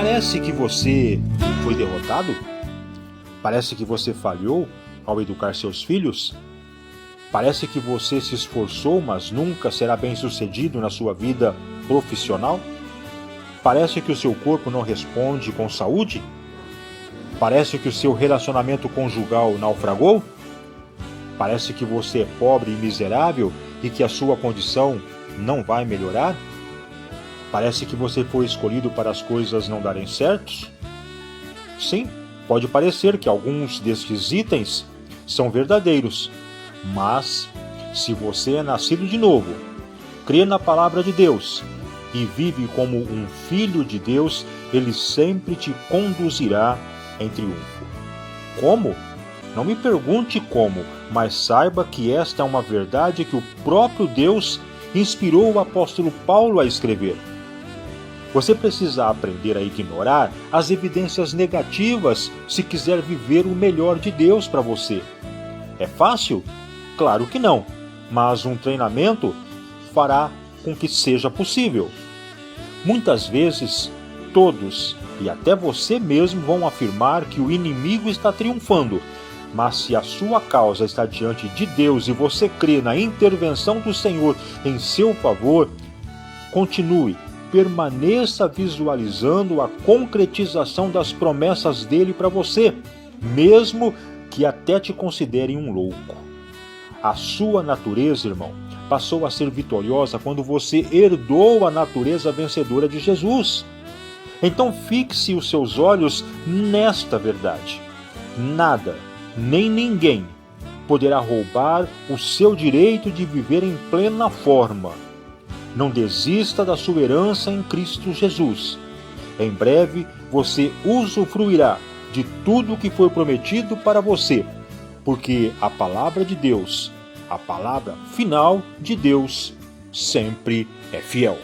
Parece que você foi derrotado? Parece que você falhou ao educar seus filhos? Parece que você se esforçou, mas nunca será bem-sucedido na sua vida profissional? Parece que o seu corpo não responde com saúde? Parece que o seu relacionamento conjugal naufragou? Parece que você é pobre e miserável e que a sua condição não vai melhorar? Parece que você foi escolhido para as coisas não darem certo? Sim, pode parecer que alguns destes itens são verdadeiros, mas se você é nascido de novo, crê na palavra de Deus e vive como um filho de Deus, Ele sempre te conduzirá em triunfo. Como? Não me pergunte como, mas saiba que esta é uma verdade que o próprio Deus inspirou o apóstolo Paulo a escrever. Você precisa aprender a ignorar as evidências negativas se quiser viver o melhor de Deus para você. É fácil? Claro que não, mas um treinamento fará com que seja possível. Muitas vezes, todos e até você mesmo vão afirmar que o inimigo está triunfando, mas se a sua causa está diante de Deus e você crê na intervenção do Senhor em seu favor, continue, permaneça visualizando a concretização das promessas dele para você, mesmo que até te considerem um louco. A sua natureza, irmão, passou a ser vitoriosa quando você herdou a natureza vencedora de Jesus. Então fixe os seus olhos nesta verdade. Nada, nem ninguém poderá roubar o seu direito de viver em plena forma. Não desista da sua herança em Cristo Jesus. Em breve você usufruirá de tudo o que foi prometido para você, porque a palavra de Deus, a palavra final de Deus, sempre é fiel.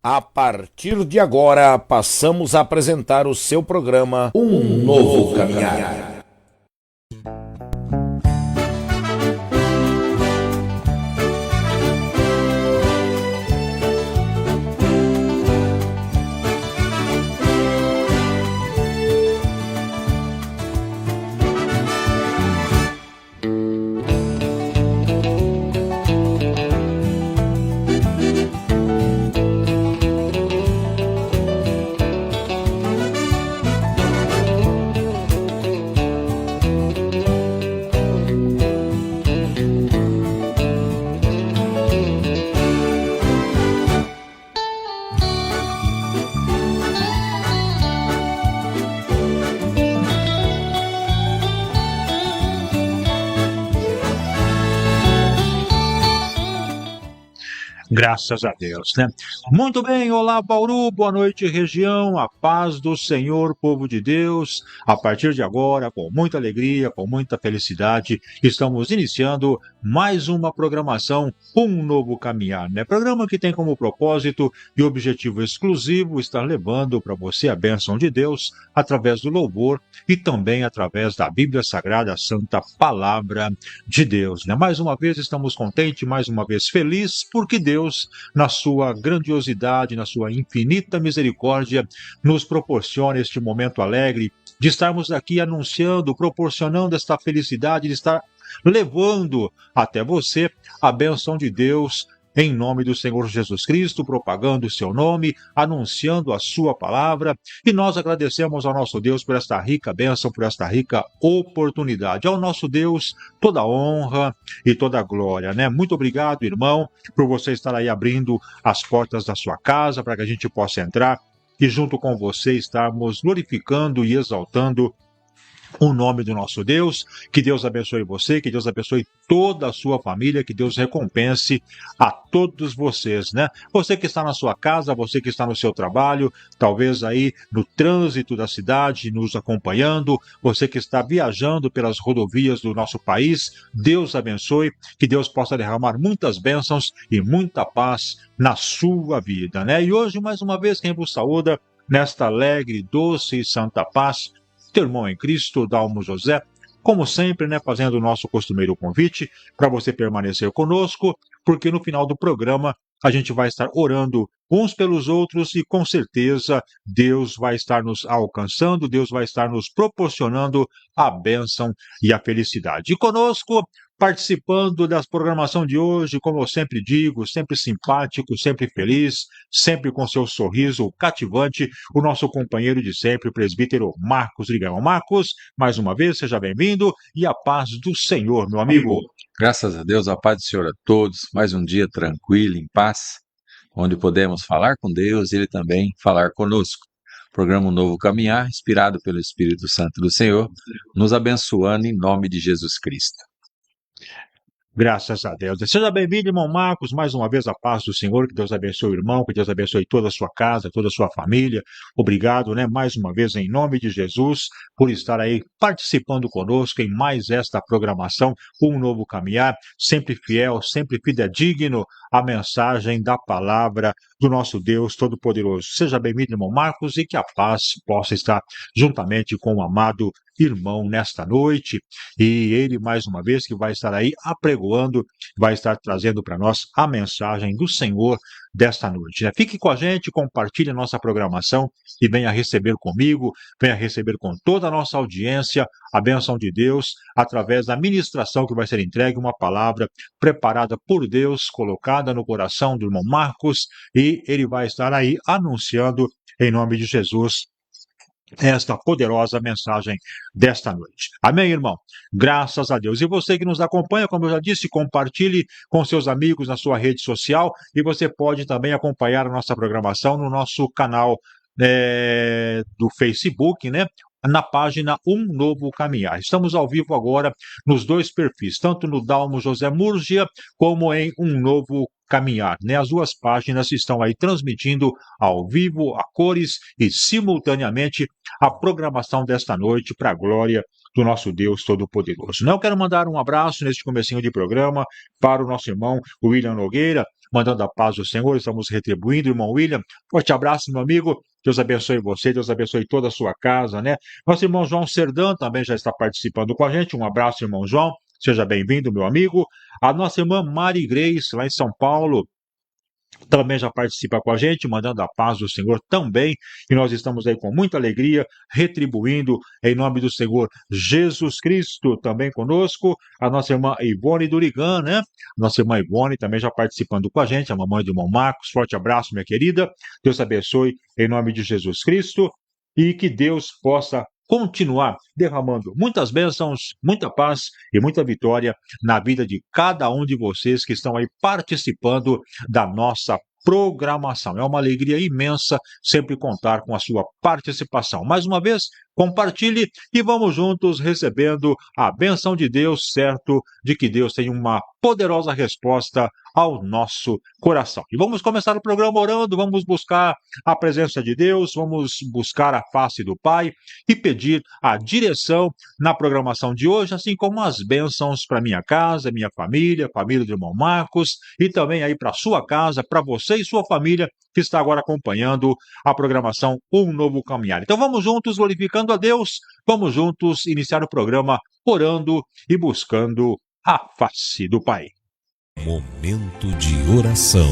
A partir de agora, passamos a apresentar o seu programa Um Novo Caminhar. Graças a Deus, né? Muito bem, olá Bauru, boa noite região, a paz do Senhor, povo de Deus. A partir de agora, com muita alegria, com muita felicidade, estamos iniciando mais uma programação, Um Novo Caminhar, né? Programa que tem como propósito e objetivo exclusivo estar levando para você a bênção de Deus através do louvor e também através da Bíblia Sagrada, a Santa Palavra de Deus, né? Mais uma vez estamos contentes, mais uma vez felizes, porque Deus, na sua grandiosidade, na sua infinita misericórdia, nos proporciona este momento alegre de estarmos aqui anunciando, proporcionando esta felicidade de estar levando até você a bênção de Deus em nome do Senhor Jesus Cristo, propagando o seu nome, anunciando a sua palavra, e nós agradecemos ao nosso Deus por esta rica bênção, por esta rica oportunidade. Ao nosso Deus, toda a honra e toda a glória, né? Muito obrigado, irmão, por você estar aí abrindo as portas da sua casa para que a gente possa entrar e junto com você estarmos glorificando e exaltando o nome do nosso Deus. Que Deus abençoe você, que Deus abençoe toda a sua família, que Deus recompense a todos vocês, né? Você que está na sua casa, você que está no seu trabalho, talvez aí no trânsito da cidade, nos acompanhando, você que está viajando pelas rodovias do nosso país, Deus abençoe, que Deus possa derramar muitas bênçãos e muita paz na sua vida, né? E hoje, mais uma vez, quem vos saúda, nesta alegre, doce e santa paz, teu irmão em Cristo, Dalmo José, como sempre, né, fazendo o nosso costumeiro convite para você permanecer conosco, porque no final do programa a gente vai estar orando uns pelos outros e com certeza Deus vai estar nos alcançando, Deus vai estar nos proporcionando a bênção e a felicidade. E conosco, participando da programação de hoje, como eu sempre digo, sempre simpático, sempre feliz, sempre com seu sorriso cativante, o nosso companheiro de sempre, o presbítero Marcos Ligão. Marcos, mais uma vez, seja bem-vindo e a paz do Senhor, meu amigo. Graças a Deus, a paz do Senhor a todos, mais um dia tranquilo, em paz, onde podemos falar com Deus e Ele também falar conosco. Programa Novo Caminhar, inspirado pelo Espírito Santo do Senhor, nos abençoando em nome de Jesus Cristo. Graças a Deus. Seja bem-vindo, irmão Marcos, mais uma vez a paz do Senhor, que Deus abençoe o irmão, que Deus abençoe toda a sua casa, toda a sua família. Obrigado, né, mais uma vez, em nome de Jesus, por estar aí participando conosco em mais esta programação, Um Novo Caminhar, sempre fiel, sempre fidedigno à mensagem da palavra do nosso Deus Todo-Poderoso. Seja bem-vindo, irmão Marcos, e que a paz possa estar juntamente com o amado irmão nesta noite, e ele mais uma vez que vai estar aí apregoando, vai estar trazendo para nós a mensagem do Senhor desta noite, né? Fique com a gente, compartilhe a nossa programação e venha receber comigo, venha receber com toda a nossa audiência a bênção de Deus através da ministração que vai ser entregue, uma palavra preparada por Deus, colocada no coração do irmão Marcos, e ele vai estar aí anunciando em nome de Jesus esta poderosa mensagem desta noite. Amém, irmão? Graças a Deus. E você que nos acompanha, como eu já disse, compartilhe com seus amigos na sua rede social e você pode também acompanhar a nossa programação no nosso canal do Facebook, né? Na página Um Novo Caminhar. Estamos ao vivo agora nos dois perfis, tanto no Dalmo José Murgia, como em Um Novo Caminhar, né? As duas páginas estão aí transmitindo ao vivo, a cores e simultaneamente a programação desta noite para a glória do nosso Deus Todo-Poderoso. Eu quero mandar um abraço neste comecinho de programa para o nosso irmão William Nogueira, mandando a paz do Senhor, estamos retribuindo, irmão William. Forte abraço, meu amigo. Deus abençoe você, Deus abençoe toda a sua casa, né? Nosso irmão João Serdã também já está participando com a gente. Um abraço, irmão João. Seja bem-vindo, meu amigo. A nossa irmã Mari Grace, lá em São Paulo, também já participa com a gente, mandando a paz do Senhor também, e nós estamos aí com muita alegria, retribuindo em nome do Senhor Jesus Cristo, também conosco, a nossa irmã Ivone Durigan, né? Nossa irmã Ivone também já participando com a gente, a mamãe do irmão Marcos, forte abraço, minha querida, Deus abençoe em nome de Jesus Cristo, e que Deus possa continuar derramando muitas bênçãos, muita paz e muita vitória na vida de cada um de vocês que estão aí participando da nossa programação. É uma alegria imensa sempre contar com a sua participação. Mais uma vez, compartilhe e vamos juntos recebendo a bênção de Deus, certo de que Deus tem uma poderosa resposta ao nosso coração. E vamos começar o programa orando, vamos buscar a presença de Deus, vamos buscar a face do Pai e pedir a direção na programação de hoje, assim como as bênçãos para minha casa, minha família, família do irmão Marcos, e também aí para sua casa, para você e sua família que está agora acompanhando a programação Um Novo Caminhar. Então vamos juntos glorificando a Deus, vamos juntos iniciar o programa orando e buscando a face do Pai. Momento de oração.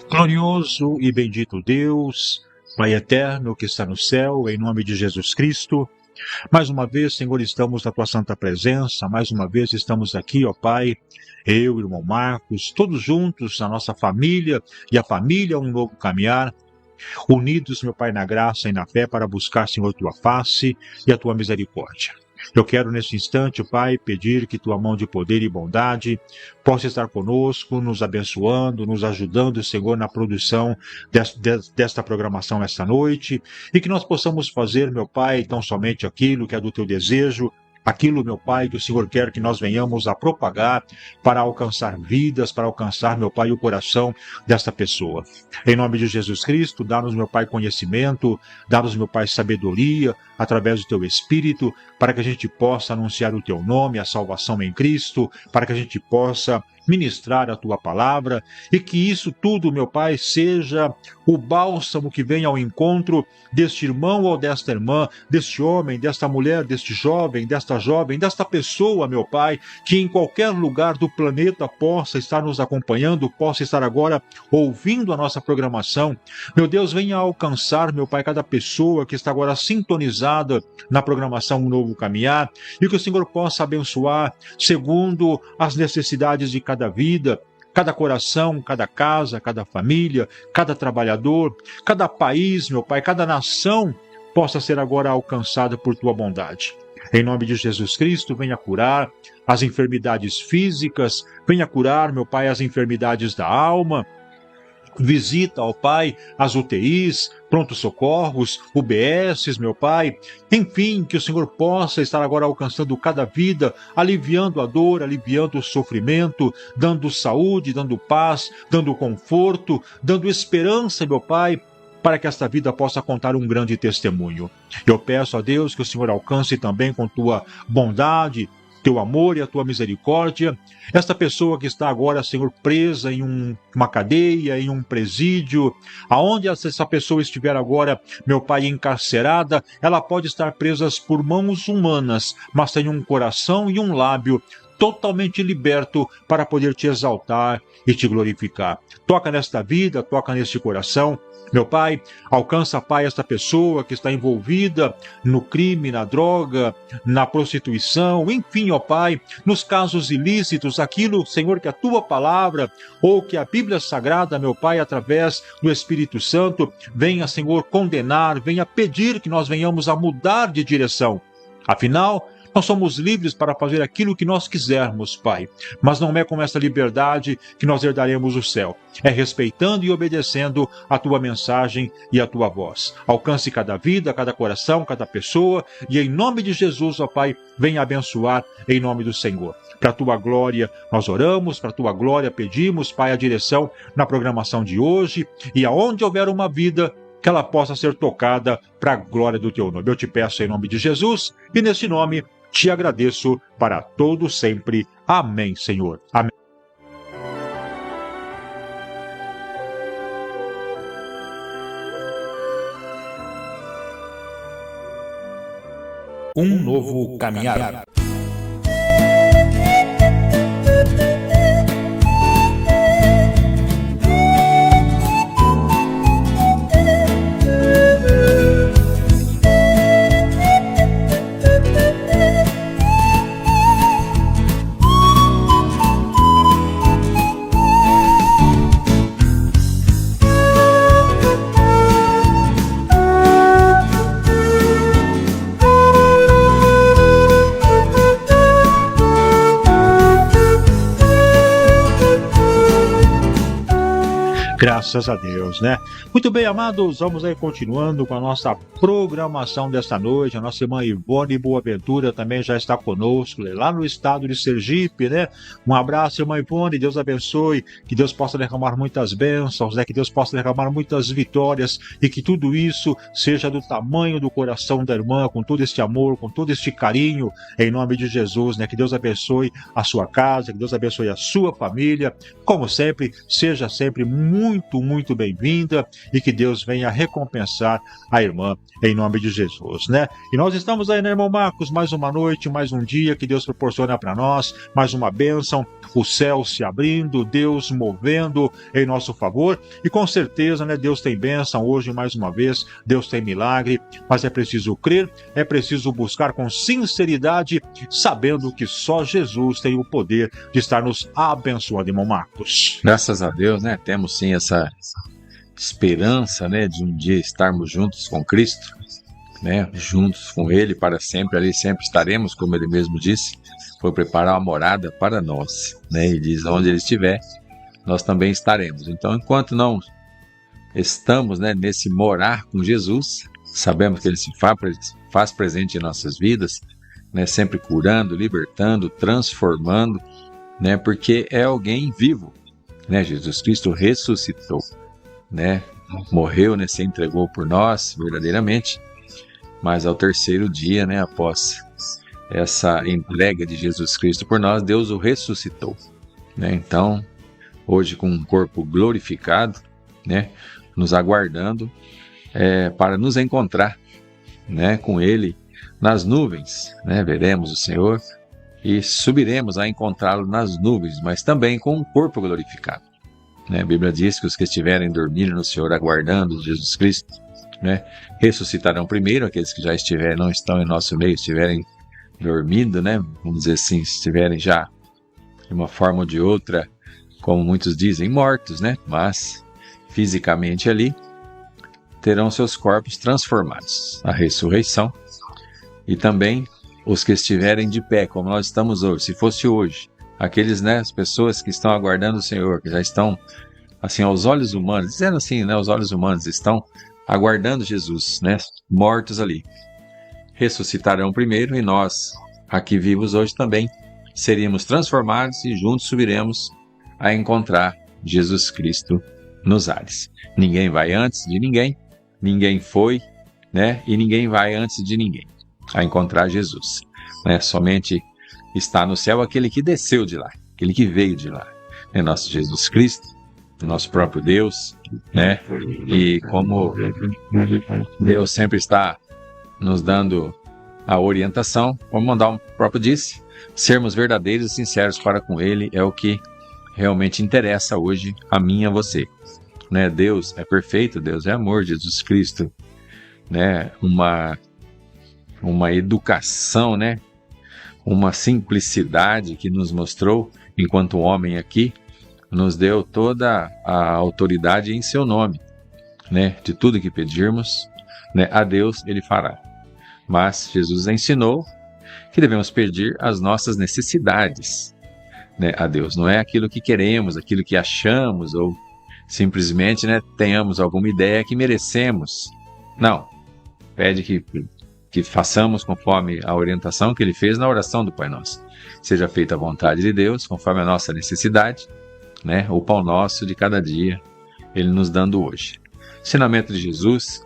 Glorioso e bendito Deus, Pai eterno que está no céu, em nome de Jesus Cristo, mais uma vez, Senhor, estamos na Tua santa presença, mais uma vez estamos aqui, ó Pai, eu, irmão Marcos, todos juntos, a nossa família e a família Um Novo Caminhar, unidos, meu Pai, na graça e na fé para buscar, Senhor, Tua face e a Tua misericórdia. Eu quero, nesse instante, Pai, pedir que Tua mão de poder e bondade possa estar conosco, nos abençoando, nos ajudando, Senhor, na produção desta programação esta noite, e que nós possamos fazer, meu Pai, tão somente aquilo que é do Teu desejo, aquilo, meu Pai, que o Senhor quer que nós venhamos a propagar para alcançar vidas, para alcançar, meu Pai, o coração desta pessoa. Em nome de Jesus Cristo, dá-nos, meu Pai, conhecimento, dá-nos, meu Pai, sabedoria, através do Teu Espírito, para que a gente possa anunciar o Teu nome, a salvação em Cristo, para que a gente possa ministrar a Tua palavra, e que isso tudo, meu Pai, seja o bálsamo que venha ao encontro deste irmão ou desta irmã, deste homem, desta mulher, deste jovem, desta pessoa, meu Pai, que em qualquer lugar do planeta possa estar nos acompanhando, possa estar agora ouvindo a nossa programação. Meu Deus, venha alcançar, meu Pai, cada pessoa que está agora sintonizada na programação Um Novo Caminhar, e que o Senhor possa abençoar segundo as necessidades de cada vida, cada coração, cada casa, cada família, cada trabalhador, cada país, meu Pai, cada nação possa ser agora alcançada por Tua bondade. Em nome de Jesus Cristo, venha curar as enfermidades físicas, venha curar, meu Pai, as enfermidades da alma. Visita, ó Pai, as UTIs, pronto-socorros, UBSs, meu Pai. Enfim, que o Senhor possa estar agora alcançando cada vida, aliviando a dor, aliviando o sofrimento, dando saúde, dando paz, dando conforto, dando esperança, meu Pai, para que esta vida possa contar um grande testemunho. Eu peço a Deus que o Senhor alcance também com Tua bondade, Teu amor e a Tua misericórdia, esta pessoa que está agora, Senhor, presa em uma cadeia, em um presídio, aonde essa pessoa estiver agora, meu Pai, encarcerada, ela pode estar presa por mãos humanas, mas tem um coração e um lábio totalmente liberto para poder Te exaltar e Te glorificar. Toca nesta vida, toca neste coração. Meu Pai, alcança, Pai, esta pessoa que está envolvida no crime, na droga, na prostituição, enfim, ó Pai, nos casos ilícitos, aquilo, Senhor, que a Tua palavra ou que a Bíblia Sagrada, meu Pai, através do Espírito Santo, venha, Senhor, condenar, venha pedir que nós venhamos a mudar de direção. Afinal, nós somos livres para fazer aquilo que nós quisermos, Pai. Mas não é com essa liberdade que nós herdaremos o céu. É respeitando e obedecendo a Tua mensagem e a Tua voz. Alcance cada vida, cada coração, cada pessoa. E em nome de Jesus, ó Pai, venha abençoar em nome do Senhor. Para a Tua glória nós oramos, para a Tua glória pedimos, Pai, a direção na programação de hoje. E aonde houver uma vida, que ela possa ser tocada para a glória do Teu nome. Eu Te peço em nome de Jesus, e nesse nome Te agradeço para todo sempre. Amém, Senhor. Amém. Um novo caminhar. Graças a Deus, né? Muito bem, amados, vamos aí continuando com a nossa programação desta noite. A nossa irmã Ivone Boaventura também já está conosco, lá no estado de Sergipe, né? Um abraço, irmã Ivone, Deus abençoe, que Deus possa derramar muitas bênçãos, né? Que Deus possa derramar muitas vitórias e que tudo isso seja do tamanho do coração da irmã, com todo este amor, com todo este carinho, em nome de Jesus, né? Que Deus abençoe a sua casa, que Deus abençoe a sua família. Como sempre, seja sempre muito bem-vinda e que Deus venha recompensar a irmã em nome de Jesus, né? E nós estamos aí, né, irmão Marcos? Mais uma noite, mais um dia que Deus proporciona para nós, mais uma bênção, o céu se abrindo, Deus movendo em nosso favor. E com certeza, né, Deus tem bênção hoje mais uma vez, Deus tem milagre, mas é preciso crer, é preciso buscar com sinceridade, sabendo que só Jesus tem o poder de estar nos abençoando, irmão Marcos. Graças a Deus, né? Temos sim essa esperança, né, de um dia estarmos juntos com Cristo, né, juntos com Ele para sempre, ali sempre estaremos, como Ele mesmo disse, foi preparar uma morada para nós, né, e diz, onde Ele estiver, nós também estaremos. Então, enquanto não estamos, né, nesse morar com Jesus, sabemos que Ele se faz presente em nossas vidas, né, sempre curando, libertando, transformando, né, porque é alguém vivo, né, Jesus Cristo ressuscitou, né, morreu, né, se entregou por nós verdadeiramente, mas ao terceiro dia, né, após essa entrega de Jesus Cristo por nós, Deus o ressuscitou, né? Então, hoje com um corpo glorificado, né, nos aguardando para nos encontrar, né, com Ele nas nuvens, né, veremos o Senhor e subiremos a encontrá-lo nas nuvens, mas também com um corpo glorificado. A Bíblia diz que os que estiverem dormindo no Senhor, aguardando Jesus Cristo, né, ressuscitarão primeiro. Aqueles que já estiverem, não estão em nosso meio, estiverem dormindo, né, vamos dizer assim, estiverem já de uma forma ou de outra, como muitos dizem, mortos, né, mas fisicamente ali, terão seus corpos transformados. A ressurreição. E também os que estiverem de pé, como nós estamos hoje, se fosse hoje, aqueles, né, as pessoas que estão aguardando o Senhor, que já estão, assim, aos olhos humanos, dizendo assim, né, os olhos humanos estão aguardando Jesus, né, mortos ali, ressuscitarão primeiro e nós, aqui vivos hoje também, seríamos transformados e juntos subiremos a encontrar Jesus Cristo nos ares. Ninguém vai antes de ninguém, ninguém foi, né, e ninguém vai antes de ninguém a encontrar Jesus, né, somente está no céu aquele que desceu de lá, aquele que veio de lá, é nosso Jesus Cristo, nosso próprio Deus, né? E como Deus sempre está nos dando a orientação, como o próprio disse, sermos verdadeiros e sinceros para com Ele é o que realmente interessa hoje a mim e a você, né? Deus é perfeito, Deus é amor, Jesus Cristo, né? Uma educação, né? Uma simplicidade que nos mostrou, enquanto homem aqui, nos deu toda a autoridade em seu nome, né? De tudo que pedirmos, né, a Deus Ele fará. Mas Jesus ensinou que devemos pedir as nossas necessidades, né, a Deus. Não é aquilo que queremos, aquilo que achamos, ou simplesmente, né, tenhamos alguma ideia que merecemos. Não. Pede que façamos conforme a orientação que Ele fez na oração do Pai Nosso. Seja feita a vontade de Deus, conforme a nossa necessidade, né? O pão nosso de cada dia, Ele nos dando hoje. Ensinamento de Jesus,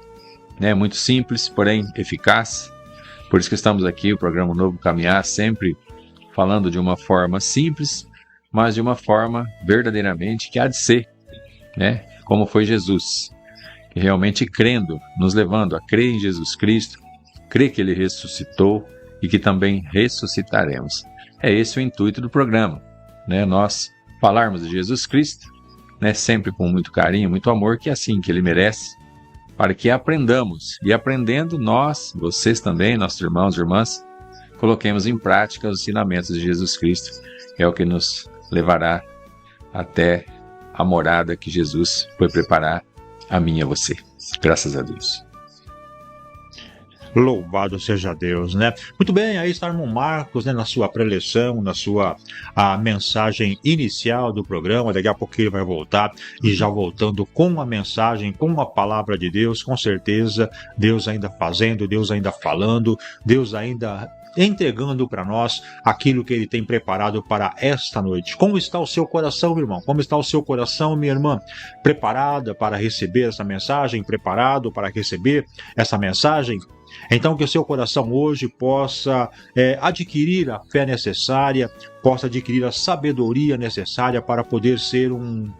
né? Muito simples, porém eficaz. Por isso que estamos aqui, o programa Novo Caminhar, sempre falando de uma forma simples, mas de uma forma verdadeiramente que há de ser, né? Como foi Jesus, que realmente crendo, nos levando a crer em Jesus Cristo, crer que Ele ressuscitou e que também ressuscitaremos. É esse o intuito do programa, né? Nós falarmos de Jesus Cristo, né? Sempre com muito carinho, muito amor, que é assim que Ele merece, para que aprendamos. E aprendendo nós, vocês também, nossos irmãos e irmãs, coloquemos em prática os ensinamentos de Jesus Cristo, que é o que nos levará até a morada que Jesus foi preparar a mim e a você. Graças a Deus. Louvado seja Deus, né? Muito bem, aí está o irmão Marcos, né, na sua preleção, na sua mensagem inicial do programa. Daqui a pouco ele vai voltar, e já voltando com a mensagem, com a palavra de Deus, com certeza, Deus ainda fazendo, Deus ainda falando, Deus ainda entregando para nós aquilo que Ele tem preparado para esta noite. Como está o seu coração, meu irmão? Como está o seu coração, minha irmã? Preparada para receber essa mensagem? Preparado para receber essa mensagem? Então, que o seu coração hoje possa adquirir a fé necessária, possa adquirir a sabedoria necessária para poder ser um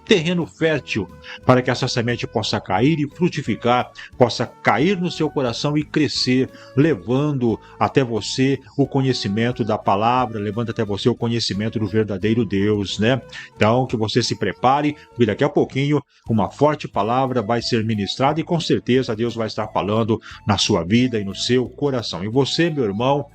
terreno fértil para que essa semente possa cair e frutificar, possa cair no seu coração e crescer, levando até você o conhecimento da palavra, levando até você o conhecimento do verdadeiro Deus, né? Então, que você se prepare, porque daqui a pouquinho uma forte palavra vai ser ministrada e com certeza Deus vai estar falando na sua vida e no seu coração. E você, meu irmão,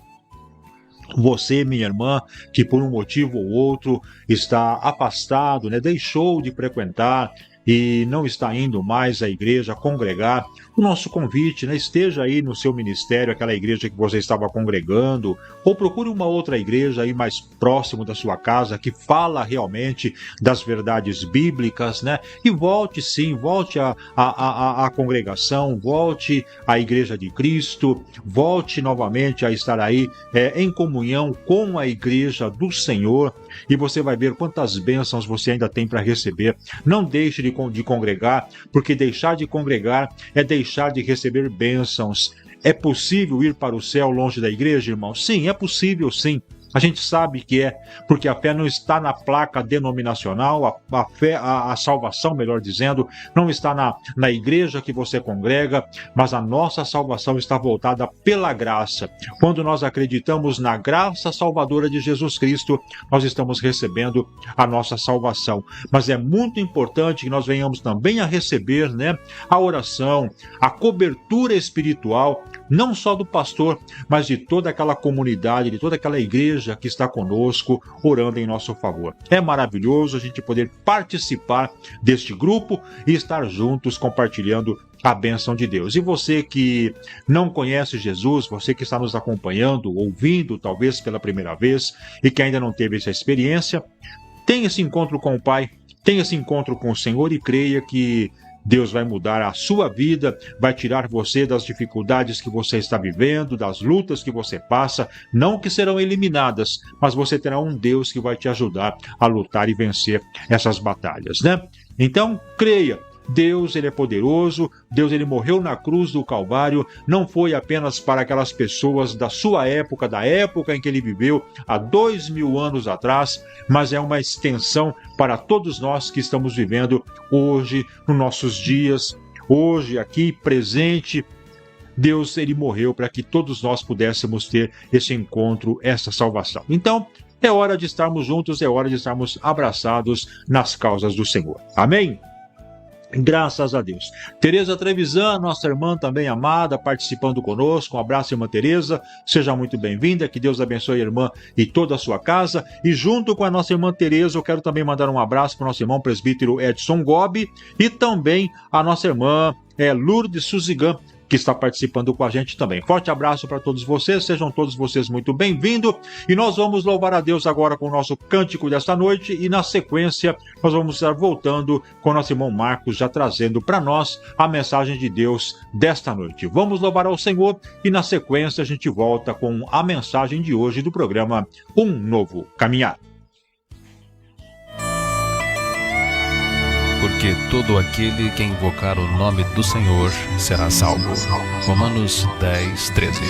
você, minha irmã, que por um motivo ou outro está afastado, né, deixou de frequentar e não está indo mais à igreja congregar, o nosso convite, né, esteja aí no seu ministério, aquela igreja que você estava congregando, ou procure uma outra igreja aí mais próximo da sua casa, que fala realmente das verdades bíblicas, né, e volte sim, volte à congregação, volte à igreja de Cristo, volte novamente a estar aí em comunhão com a igreja do Senhor, e você vai ver quantas bênçãos você ainda tem para receber. Não deixe de congregar, porque deixar de congregar é deixar de receber bênçãos. É possível ir para o céu longe da igreja, irmão? Sim, é possível, sim. A gente sabe que é, porque a fé não está na placa denominacional, a salvação, melhor dizendo, não está na igreja que você congrega, mas a nossa salvação está voltada pela graça. Quando nós acreditamos na graça salvadora de Jesus Cristo, nós estamos recebendo a nossa salvação. Mas é muito importante que nós venhamos também a receber, né, a oração, a cobertura espiritual, não só do pastor, mas de toda aquela comunidade, de toda aquela igreja que está conosco, orando em nosso favor. É maravilhoso a gente poder participar deste grupo e estar juntos compartilhando a bênção de Deus. E você que não conhece Jesus, você que está nos acompanhando, ouvindo talvez pela primeira vez e que ainda não teve essa experiência, tenha esse encontro com o Pai, tenha esse encontro com o Senhor e creia que Deus vai mudar a sua vida, vai tirar você das dificuldades que você está vivendo, das lutas que você passa, não que serão eliminadas, mas você terá um Deus que vai te ajudar a lutar e vencer essas batalhas, né? Então, creia. Deus, ele é poderoso, Deus, ele morreu na cruz do Calvário, não foi apenas para aquelas pessoas da sua época, da época em que ele viveu, há 2000 anos atrás, mas é uma extensão para todos nós que estamos vivendo hoje, nos nossos dias, hoje, aqui, presente. Deus, ele morreu para que todos nós pudéssemos ter esse encontro, essa salvação. Então, é hora de estarmos juntos, é hora de estarmos abraçados nas causas do Senhor. Amém? Graças a Deus. Tereza Trevisan, nossa irmã também amada, participando conosco. Um abraço, irmã Tereza. Seja muito bem-vinda. Que Deus abençoe a irmã e toda a sua casa. E junto com a nossa irmã Tereza, eu quero também mandar um abraço para o nosso irmão presbítero Edson Gobi e também a nossa irmã Lourdes Suzigan, que está participando com a gente também. Forte abraço para todos vocês, sejam todos vocês muito bem-vindos, e nós vamos louvar a Deus agora com o nosso cântico desta noite, e na sequência nós vamos estar voltando com o nosso irmão Marcos, já trazendo para nós a mensagem de Deus desta noite. Vamos louvar ao Senhor, e na sequência a gente volta com a mensagem de hoje do programa Um Novo Caminhar. Porque todo aquele que invocar o nome do Senhor será salvo. Romanos 10, 13.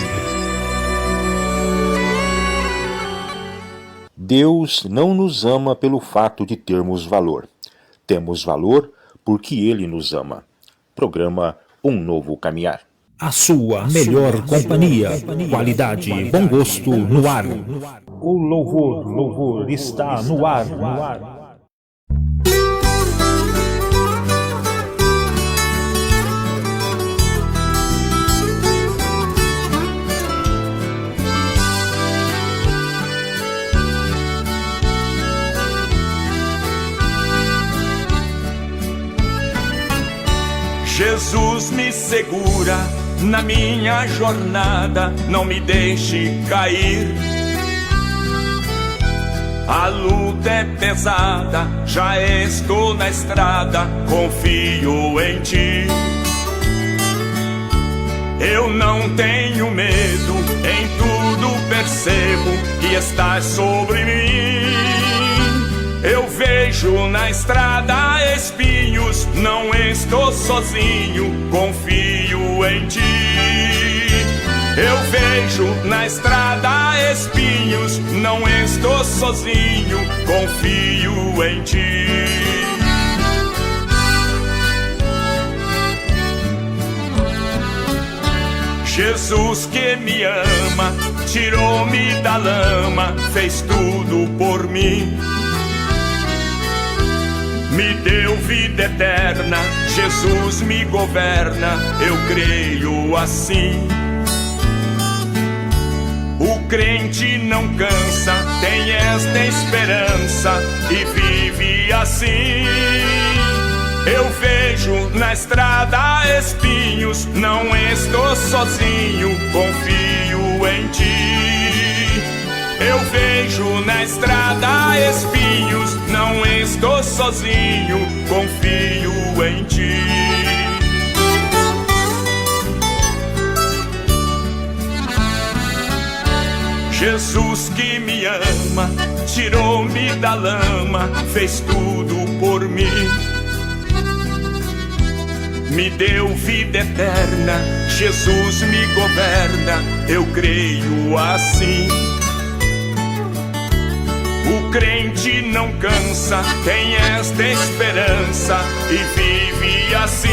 Deus não nos ama pelo fato de termos valor. Temos valor porque Ele nos ama. Programa Um Novo Caminhar. A sua melhor companhia, qualidade, bom gosto no ar. O louvor está no ar. Jesus me segura na minha jornada, não me deixe cair. A luta é pesada, já estou na estrada, confio em Ti. Eu não tenho medo, em tudo percebo que estás sobre mim. Eu vejo na estrada espinhos, não estou sozinho, confio em Ti. Eu vejo na estrada espinhos, não estou sozinho, confio em Ti. Jesus que me ama, tirou-me da lama, fez tudo por mim. Me deu vida eterna, Jesus me governa, eu creio assim. O crente não cansa, tem esta esperança e vive assim. Eu vejo na estrada espinhos, não estou sozinho, confio em ti. Eu vejo na estrada espinhos, não estou sozinho, confio em ti. Jesus que me ama, tirou-me da lama, fez tudo por mim. Me deu vida eterna, Jesus me governa, eu creio assim. O crente não cansa, tem esta esperança e vive assim.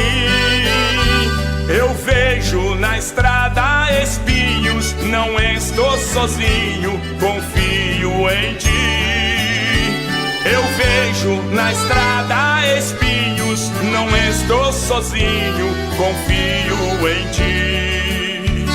Eu vejo na estrada espinhos, não estou sozinho, confio em ti. Eu vejo na estrada espinhos, não estou sozinho, confio em ti.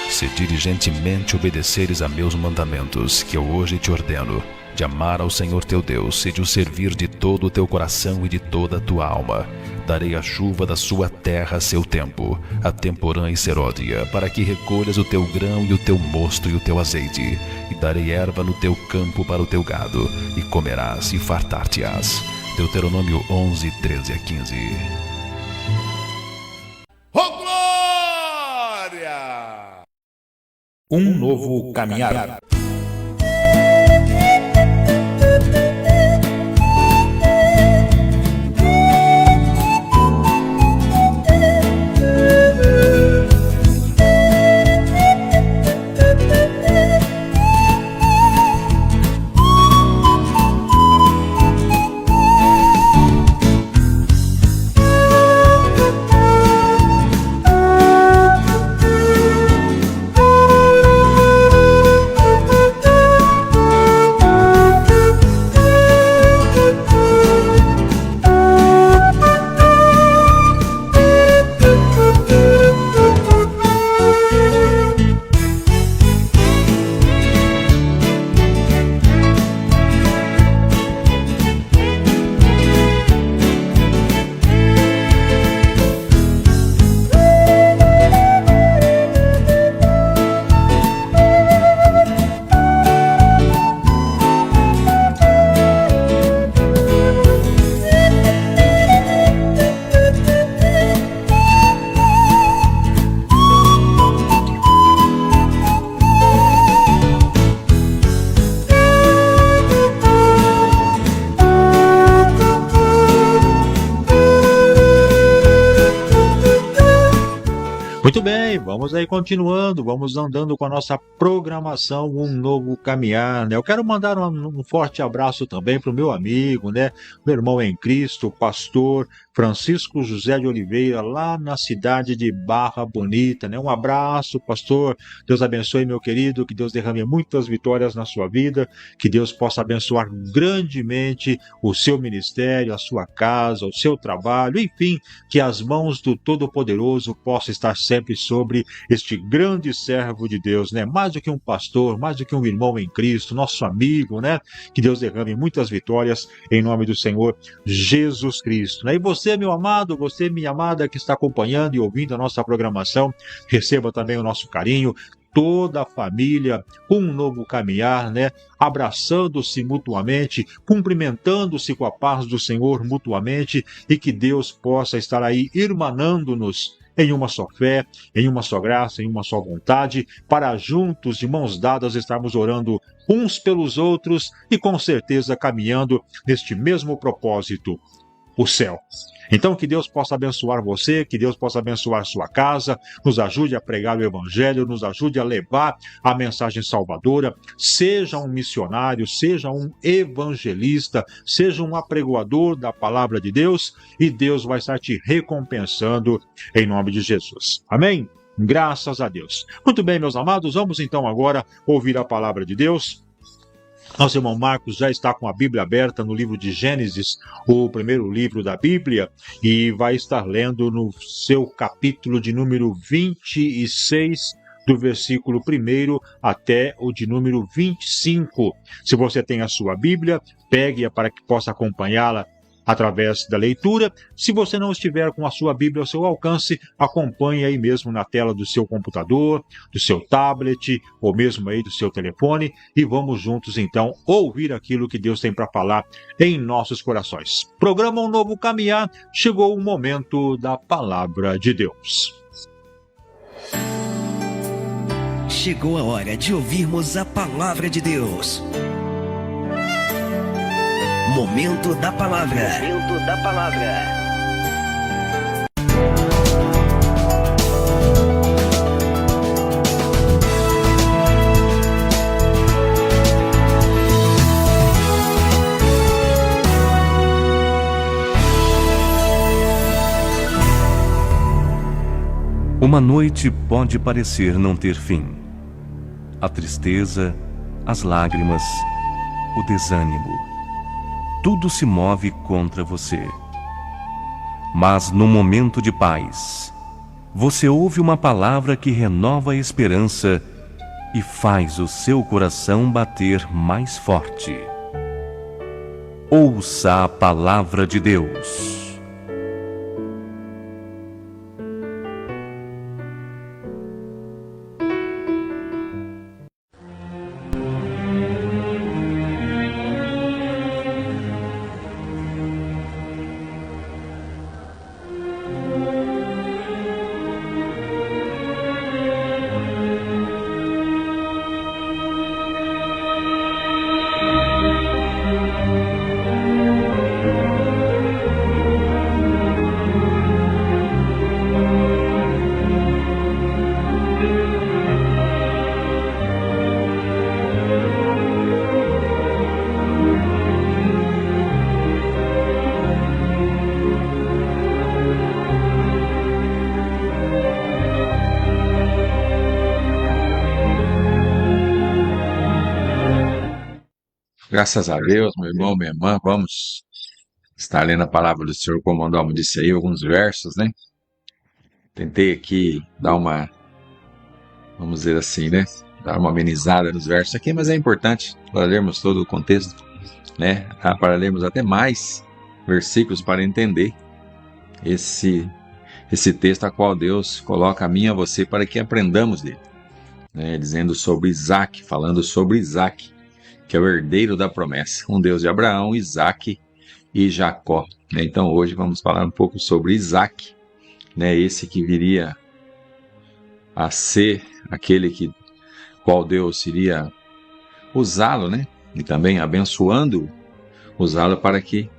Se diligentemente obedeceres a meus mandamentos, que eu hoje te ordeno, de amar ao Senhor teu Deus e de o servir de todo o teu coração e de toda a tua alma, darei a chuva da sua terra a seu tempo, a temporã e serôdia, para que recolhas o teu grão e o teu mosto e o teu azeite, e darei erva no teu campo para o teu gado, e comerás e fartar-te-ás. Deuteronômio 11, 13 a 15. Oh, glória! Um novo caminhar. Muito bem, vamos aí continuando, vamos andando com a nossa programação Um Novo Caminhar, né? Eu quero mandar um forte abraço também para o meu amigo, né? Meu irmão em Cristo, pastor Francisco José de Oliveira, lá na cidade de Barra Bonita, né? Um abraço, pastor, Deus abençoe, meu querido, que Deus derrame muitas vitórias na sua vida, que Deus possa abençoar grandemente o seu ministério, a sua casa, o seu trabalho, enfim, que as mãos do Todo-Poderoso possam estar sempre sobre este grande servo de Deus, né? Mais do que um pastor, mais do que um irmão em Cristo, nosso amigo, né? Que Deus derrame muitas vitórias em nome do Senhor Jesus Cristo, né? E você, meu amado, você, minha amada, que está acompanhando e ouvindo a nossa programação, receba também o nosso carinho, toda a família, com um novo caminhar, né? Abraçando-se mutuamente, cumprimentando-se com a paz do Senhor mutuamente, e que Deus possa estar aí irmanando-nos em uma só fé, em uma só graça, em uma só vontade, para juntos, de mãos dadas, estarmos orando uns pelos outros e com certeza caminhando neste mesmo propósito. o céu. Então, que Deus possa abençoar você, que Deus possa abençoar sua casa, nos ajude a pregar o Evangelho, nos ajude a levar a mensagem salvadora. Seja um missionário, seja um evangelista, seja um apregoador da palavra de Deus, e Deus vai estar te recompensando em nome de Jesus. Amém? Graças a Deus. Muito bem, meus amados, vamos então agora ouvir a palavra de Deus. Nosso irmão Marcos já está com a Bíblia aberta no livro de Gênesis, o primeiro livro da Bíblia, e vai estar lendo no seu capítulo de número 26, do versículo 1 até o de número 25. Se você tem a sua Bíblia, pegue-a para que possa acompanhá-la através da leitura. Se você não estiver com a sua Bíblia ao seu alcance, acompanhe aí mesmo na tela do seu computador, do seu tablet, ou mesmo aí do seu telefone, e vamos juntos então ouvir aquilo que Deus tem para falar em nossos corações. Programa Um Novo Caminhar, chegou o momento da Palavra de Deus. Chegou a hora de ouvirmos a Palavra de Deus. Momento da Palavra. Momento da Palavra. Uma noite pode parecer não ter fim. A tristeza, as lágrimas, o desânimo. Tudo se move contra você. Mas no momento de paz, você ouve uma palavra que renova a esperança e faz o seu coração bater mais forte. Ouça a palavra de Deus. Graças a Deus, meu irmão, minha irmã, vamos estar lendo a palavra do Senhor, como o Andalmo disse aí, alguns versos, né? Tentei aqui dar uma, vamos dizer assim, né? Dar uma amenizada nos versos aqui, mas é importante para lermos todo o contexto, né? Para lermos até mais versículos para entender esse texto a qual Deus coloca a mim e a você para que aprendamos dele, né? Dizendo sobre Isaac, falando sobre Isaac, que é o herdeiro da promessa, um Deus de Abraão, Isaac e Jacó, né? Então hoje vamos falar um pouco sobre Isaac, né? Esse que viria a ser aquele que qual Deus iria usá-lo, né? E também abençoando, usá-lo para que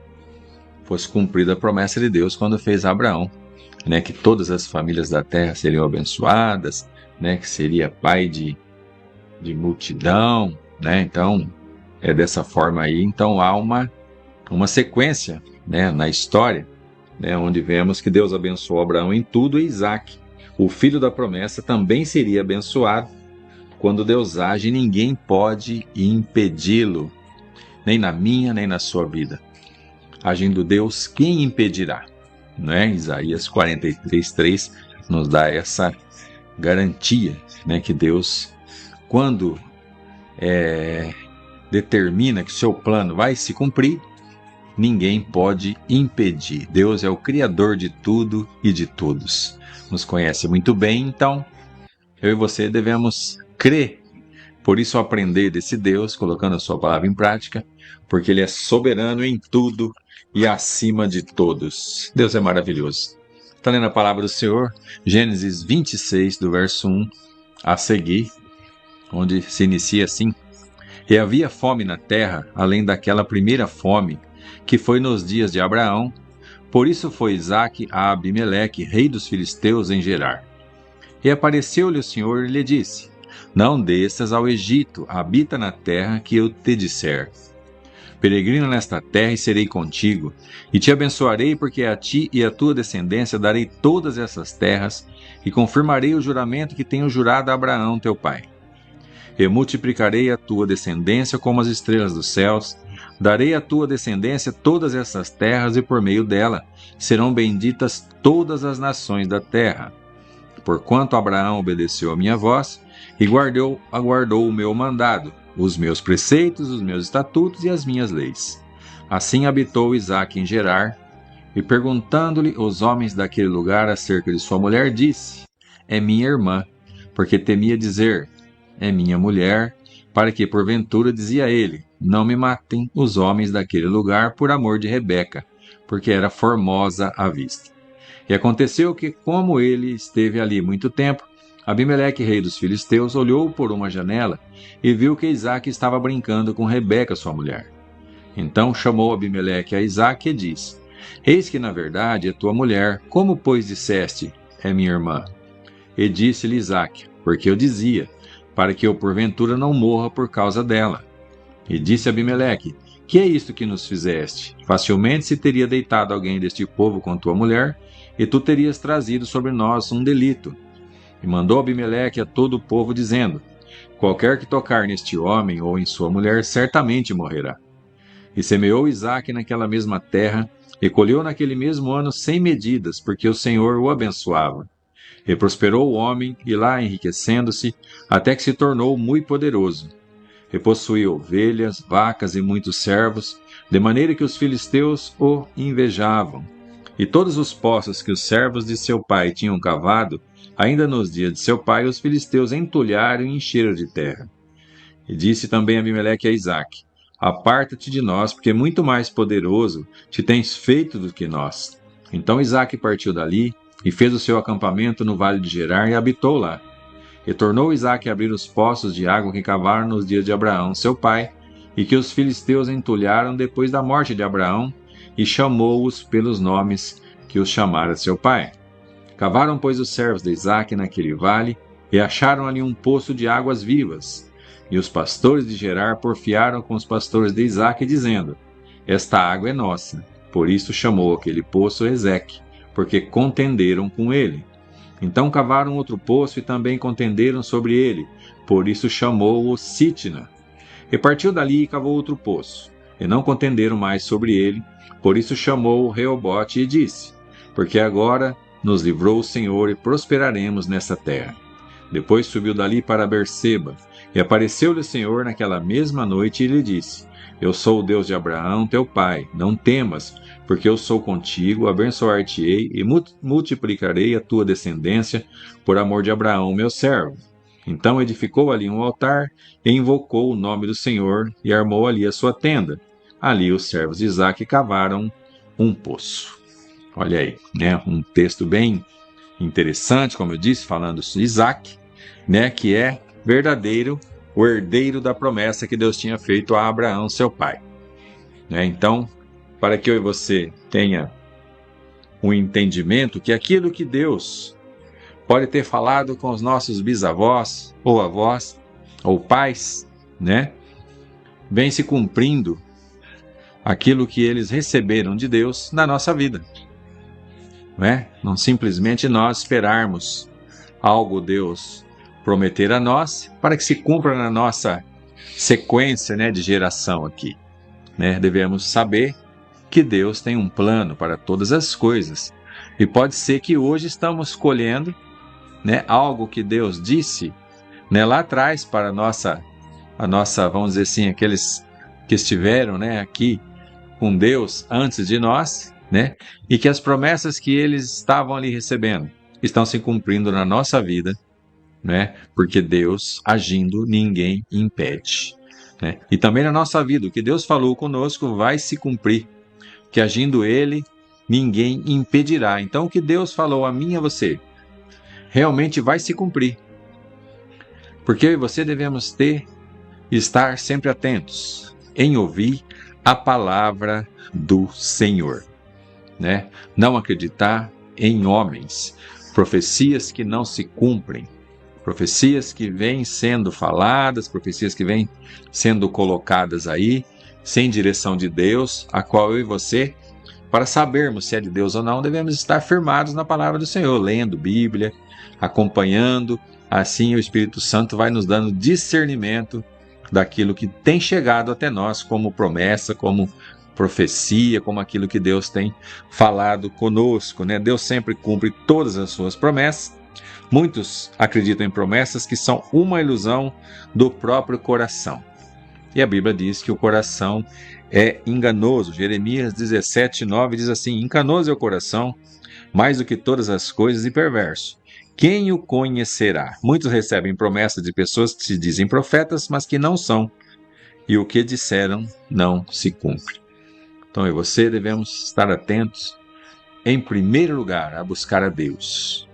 fosse cumprida a promessa de Deus quando fez a Abraão, né? Que todas as famílias da terra seriam abençoadas, né? Que seria pai de multidão, né? Então é dessa forma aí. Então há uma sequência, né, na história, né, onde vemos que Deus abençoou Abraão em tudo, e Isaac, o filho da promessa, também seria abençoado. Quando Deus age, ninguém pode impedi-lo, nem na minha, nem na sua vida. Agindo Deus, quem impedirá? Né? Isaías 43:3 nos dá essa garantia, né, que Deus, quando determina que seu plano vai se cumprir, ninguém pode impedir. Deus é o Criador de tudo e de todos. Nos conhece muito bem, então eu e você devemos crer. Por isso aprender desse Deus, colocando a sua palavra em prática, porque Ele é soberano em tudo e acima de todos. Deus é maravilhoso. Está lendo a palavra do Senhor, Gênesis 26, do verso 1 a seguir, onde se inicia assim: E havia fome na terra, além daquela primeira fome, que foi nos dias de Abraão, Por isso foi Isaque a Abimeleque, rei dos filisteus, em Gerar. E apareceu-lhe o Senhor e lhe disse: Não desças ao Egito, habita na terra que eu te disser. Peregrina nesta terra e serei contigo, e te abençoarei, porque a ti e a tua descendência darei todas essas terras, e confirmarei o juramento que tenho jurado a Abraão teu pai. Eu multiplicarei a tua descendência como as estrelas dos céus, darei à tua descendência todas essas terras, e por meio dela serão benditas todas as nações da terra. Porquanto Abraão obedeceu a minha voz, e aguardou o meu mandado, os meus preceitos, os meus estatutos e as minhas leis. Assim habitou Isaque em Gerar, e perguntando-lhe os homens daquele lugar acerca de sua mulher, disse: É minha irmã, porque temia dizer: É minha mulher, para que porventura, dizia ele, não me matem os homens daquele lugar por amor de Rebeca, porque era formosa à vista. E aconteceu que, como ele esteve ali muito tempo, Abimeleque, rei dos filisteus, olhou por uma janela e viu que Isaque estava brincando com Rebeca, sua mulher. Então chamou Abimeleque a Isaque e disse: Eis que, na verdade, é tua mulher. Como, pois, disseste: É minha irmã? E disse-lhe Isaque: Porque eu dizia, para que eu porventura não morra por causa dela. E disse Abimeleque: Que é isto que nos fizeste? Facilmente se teria deitado alguém deste povo com tua mulher, e tu terias trazido sobre nós um delito. E mandou Abimeleque a todo o povo, dizendo: Qualquer que tocar neste homem ou em sua mulher, certamente morrerá. E semeou Isaque naquela mesma terra, e colheu naquele mesmo ano 100 medidas, porque o Senhor o abençoava. E prosperou o homem, e lá enriquecendo-se, até que se tornou muito poderoso. E possuía ovelhas, vacas e muitos servos, de maneira que os filisteus o invejavam. E todos os poços que os servos de seu pai tinham cavado, ainda nos dias de seu pai, os filisteus entulharam e encheram de terra. E disse também Abimeleque a Isaque: Aparta-te de nós, porque muito mais poderoso te tens feito do que nós. Então Isaque partiu dali, e fez o seu acampamento no vale de Gerar, e habitou lá. E tornou Isaque a abrir os poços de água que cavaram nos dias de Abraão, seu pai, e que os filisteus entulharam depois da morte de Abraão, e chamou-os pelos nomes que os chamara seu pai. Cavaram, pois, os servos de Isaque naquele vale, e acharam ali um poço de águas vivas. E os pastores de Gerar porfiaram com os pastores de Isaque, dizendo: Esta água é nossa. Por isso chamou aquele poço Ezeque, porque contenderam com ele. Então cavaram outro poço e também contenderam sobre ele, por isso chamou-o Sitna. E partiu dali e cavou outro poço, e não contenderam mais sobre ele, por isso chamou-o Reobote e disse: Porque agora nos livrou o Senhor e prosperaremos nessa terra. Depois subiu dali para Berseba, e apareceu-lhe o Senhor naquela mesma noite e lhe disse: Eu sou o Deus de Abraão, teu pai, não temas, porque eu sou contigo, abençoar-te-ei e multiplicarei a tua descendência por amor de Abraão, meu servo. Então edificou ali um altar e invocou o nome do Senhor e armou ali a sua tenda. Ali os servos de Isaque cavaram um poço. Olha aí, né? Um texto bem interessante, como eu disse, falando de Isaque, né? Que é verdadeiro, o herdeiro da promessa que Deus tinha feito a Abraão, seu pai. Né? Então, para que eu e você tenha um entendimento que aquilo que Deus pode ter falado com os nossos bisavós, ou avós, ou pais, né? Vem se cumprindo aquilo que eles receberam de Deus na nossa vida. Não simplesmente nós esperarmos algo Deus prometer a nós para que se cumpra na nossa sequência, né, de geração aqui. Devemos saber que Deus tem um plano para todas as coisas. E pode ser que hoje estamos colhendo, né, algo que Deus disse, né, lá atrás para a nossa, vamos dizer assim, aqueles que estiveram, né, aqui com Deus antes de nós, né, e que as promessas que eles estavam ali recebendo estão se cumprindo na nossa vida, né, porque Deus agindo, ninguém impede. Né? E também na nossa vida, o que Deus falou conosco vai se cumprir, que agindo Ele, ninguém impedirá. Então o que Deus falou a mim e a você, realmente vai se cumprir. Porque eu e você devemos estar sempre atentos em ouvir a palavra do Senhor. né? Não acreditar em homens, profecias que não se cumprem, profecias que vêm sendo faladas, profecias que vêm sendo colocadas aí, sem direção de Deus, a qual eu e você, para sabermos se é de Deus ou não, devemos estar firmados na palavra do Senhor, lendo Bíblia, acompanhando. Assim o Espírito Santo vai nos dando discernimento daquilo que tem chegado até nós como promessa, como profecia, como aquilo que Deus tem falado conosco, né? Deus sempre cumpre todas as suas promessas. Muitos acreditam em promessas que são uma ilusão do próprio coração. E a Bíblia diz que o coração é enganoso. Jeremias 17:9 diz assim: enganoso é o coração, mais do que todas as coisas, e perverso. Quem o conhecerá? Muitos recebem promessas de pessoas que se dizem profetas, mas que não são. E o que disseram não se cumpre. Então eu e você devemos estar atentos, em primeiro lugar, a buscar a Deus.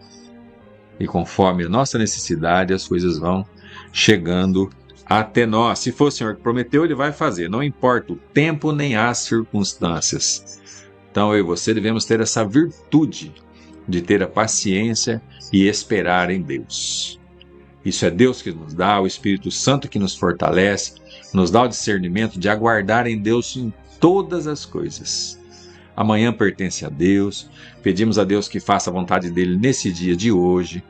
E conforme a nossa necessidade, as coisas vão chegando até nós. Se for o Senhor que prometeu, Ele vai fazer. Não importa o tempo nem as circunstâncias. Então eu e você devemos ter essa virtude de ter a paciência e esperar em Deus. Isso é Deus que nos dá, o Espírito Santo que nos fortalece, nos dá o discernimento de aguardar em Deus em todas as coisas. Amanhã pertence a Deus, pedimos a Deus que faça a vontade dEle nesse dia de hoje,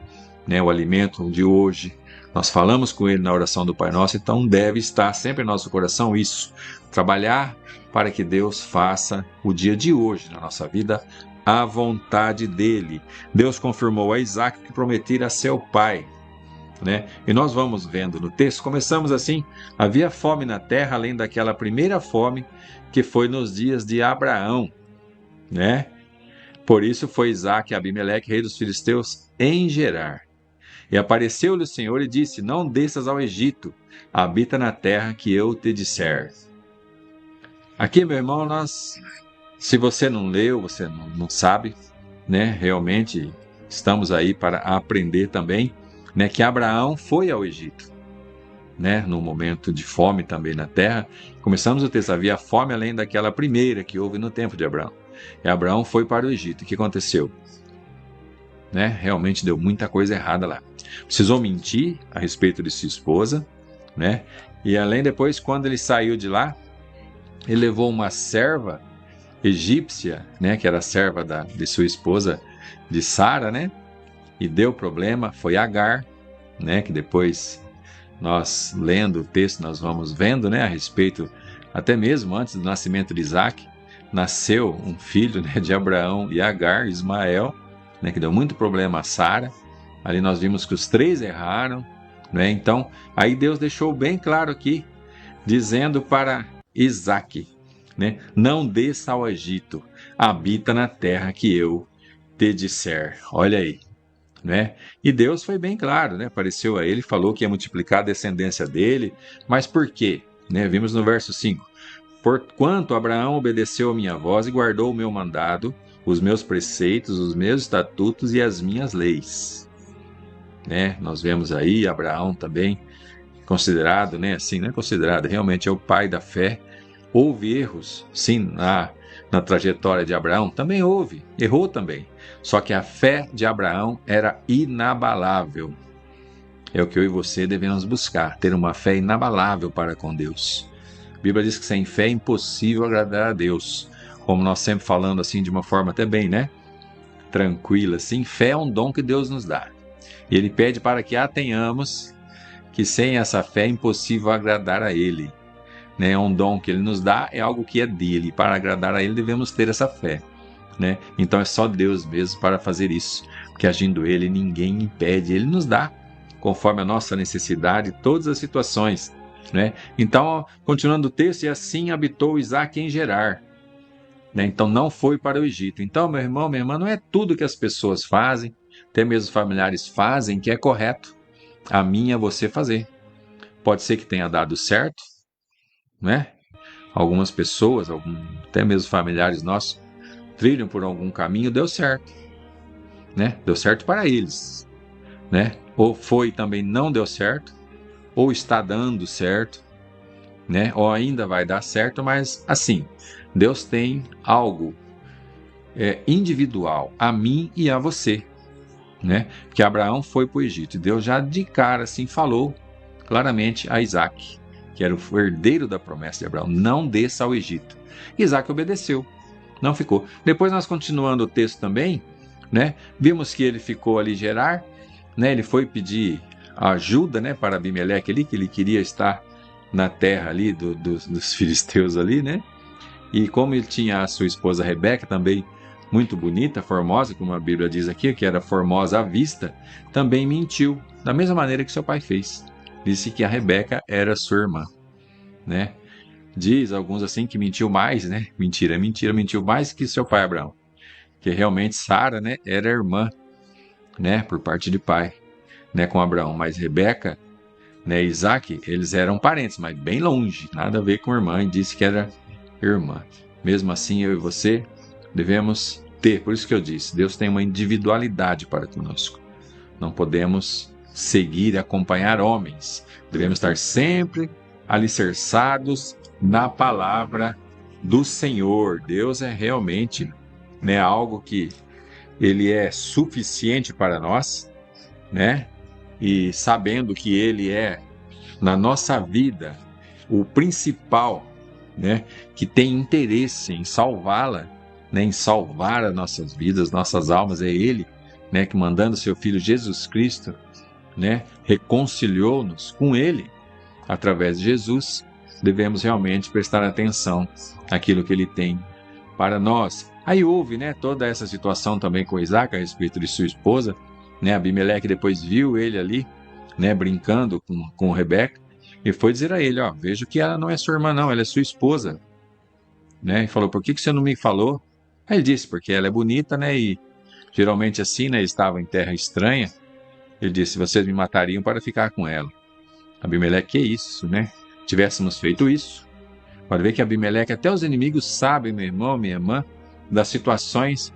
né, o alimento de hoje. Nós falamos com Ele na oração do Pai Nosso, então deve estar sempre em nosso coração isso, trabalhar para que Deus faça o dia de hoje na nossa vida a vontade dEle. Deus confirmou a Isaac que prometera a seu pai, né? E nós vamos vendo no texto, começamos assim: havia fome na terra, além daquela primeira fome que foi nos dias de Abraão, né? Por isso foi Isaac e Abimeleque, rei dos filisteus, em Gerar. E apareceu-lhe o Senhor e disse: não desças ao Egito, habita na terra que eu te disser. Aqui, meu irmão, se você não leu, você não sabe, né? Realmente estamos aí para aprender também, né? Que Abraão foi ao Egito, né? No momento de fome também na terra. Começamos o texto: havia fome além daquela primeira que houve no tempo de Abraão. E Abraão foi para o Egito. O que aconteceu? Né? Realmente deu muita coisa errada lá. Precisou mentir a respeito de sua esposa, né? E além depois, quando ele saiu de lá, ele levou uma serva egípcia, né? Que era a serva de sua esposa, de Sara, né? E deu problema, foi Agar, né? Que depois nós, lendo o texto, nós vamos vendo, né? A respeito, até mesmo antes do nascimento de Isaac, nasceu um filho, né, de Abraão e Agar, Ismael, né, que deu muito problema a Sara. Ali nós vimos que os três erraram, né? Então, aí Deus deixou bem claro aqui, dizendo para Isaac, né, não desça ao Egito, habita na terra que eu te disser. Olha aí, né? E Deus foi bem claro, né? Apareceu a ele, falou que ia multiplicar a descendência dele, mas por quê? Né? Vimos no verso 5. Porquanto Abraão obedeceu a minha voz e guardou o meu mandado, os meus preceitos, os meus estatutos e as minhas leis. Né? Nós vemos aí Abraão também considerado, né? Assim, não é considerado, realmente é o pai da fé. Houve erros, sim, na trajetória de Abraão, também houve, errou também. Só que a fé de Abraão era inabalável. É o que eu e você devemos buscar, ter uma fé inabalável para com Deus. A Bíblia diz que sem fé é impossível agradar a Deus. Como nós sempre falando assim de uma forma até bem, né? Tranquila, assim, fé é um dom que Deus nos dá. E Ele pede para que a tenhamos, que sem essa fé é impossível agradar a Ele. Né? É um dom que Ele nos dá, é algo que é dele. Para agradar a Ele devemos ter essa fé. Né? Então é só Deus mesmo para fazer isso. Porque agindo Ele, ninguém impede. Ele nos dá, conforme a nossa necessidade, todas as situações. Né? Então, continuando o texto, e assim habitou Isaac em Gerar. Né? Então não foi para o Egito. Então, meu irmão, minha irmã, não é tudo que as pessoas fazem, até mesmo familiares fazem, que é correto a mim e a você fazer. Pode ser que tenha dado certo, né? Algumas pessoas, até mesmo familiares nossos, trilham por algum caminho, deu certo, né? Deu certo para eles, né? Ou foi também não deu certo, ou está dando certo, né? Ou ainda vai dar certo, mas assim, Deus tem algo individual, a mim e a você, né? Porque Abraão foi para o Egito e Deus já de cara assim falou claramente a Isaac, que era o herdeiro da promessa de Abraão: não desça ao Egito. Isaac obedeceu, não ficou. Depois nós continuando o texto também, né? Vimos que ele ficou ali Gerar, né? Ele foi pedir ajuda, né, para Abimeleque ali, que ele queria estar na terra ali dos filisteus ali, né? E como ele tinha a sua esposa Rebeca, também muito bonita, formosa, como a Bíblia diz aqui, que era formosa à vista, também mentiu, da mesma maneira que seu pai fez. Disse que a Rebeca era sua irmã, né? Diz alguns assim que mentiu mais, né? Mentira, mentiu mais que seu pai Abraão. Que realmente Sara, né, era irmã, né, por parte de pai, né, com Abraão. Mas Rebeca, né, e Isaac, eles eram parentes, mas bem longe, nada a ver com irmã, e disse que era irmã. Mesmo assim, eu e você devemos ter, por isso que eu disse, Deus tem uma individualidade para conosco. Não podemos seguir e acompanhar homens. Devemos estar sempre alicerçados na palavra do Senhor. Deus é realmente, né, algo que ele é suficiente para nós, né? E sabendo que ele é, na nossa vida, o principal, né, que tem interesse em salvá-la, né, em salvar as nossas vidas, nossas almas, é ele, né, que mandando seu Filho Jesus Cristo, né, reconciliou-nos com ele através de Jesus. Devemos realmente prestar atenção àquilo que ele tem para nós. Aí houve, né, toda essa situação também com Isaac a respeito de sua esposa, né? Abimeleque depois viu ele ali, né, brincando com Rebeca, e foi dizer a ele: ó, vejo que ela não é sua irmã não, ela é sua esposa, né? E falou: por que você não me falou? Aí ele disse: porque ela é bonita, né, e geralmente assim, né, estava em terra estranha. Ele disse: vocês me matariam para ficar com ela. Abimeleque: que isso, né? Tivéssemos feito isso. Pode ver que Abimeleque, até os inimigos sabem, meu irmão, minha irmã, das situações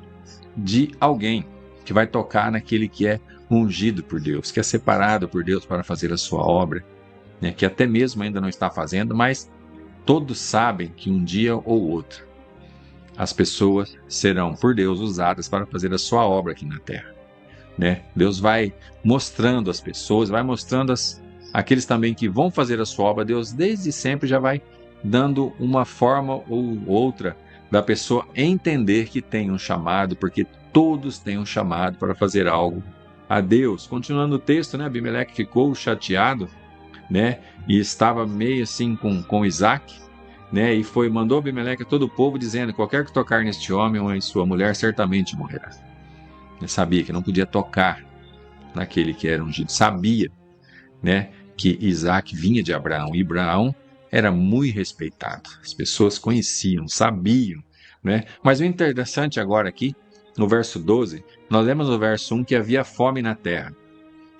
de alguém que vai tocar naquele que é ungido por Deus, que é separado por Deus para fazer a sua obra, né? Que até mesmo ainda não está fazendo, mas todos sabem que um dia ou outro as pessoas serão por Deus usadas para fazer a sua obra aqui na terra, né? Deus vai mostrando as pessoas, vai mostrando aqueles também que vão fazer a sua obra. Deus desde sempre já vai dando uma forma ou outra da pessoa entender que tem um chamado, porque todos têm um chamado para fazer algo a Deus. Continuando o texto, né, Abimeleque ficou chateado, né, e estava meio assim com Isaac, né, e mandou Abimeleque a todo o povo dizendo: qualquer que tocar neste homem ou em sua mulher certamente morrerá. Ele sabia que não podia tocar naquele que era ungido, sabia, né, que Isaac vinha de Abraão, e Abraão era muito respeitado, as pessoas conheciam, sabiam, né? Mas o interessante agora aqui, no verso 12, nós lemos no verso 1 que havia fome na terra,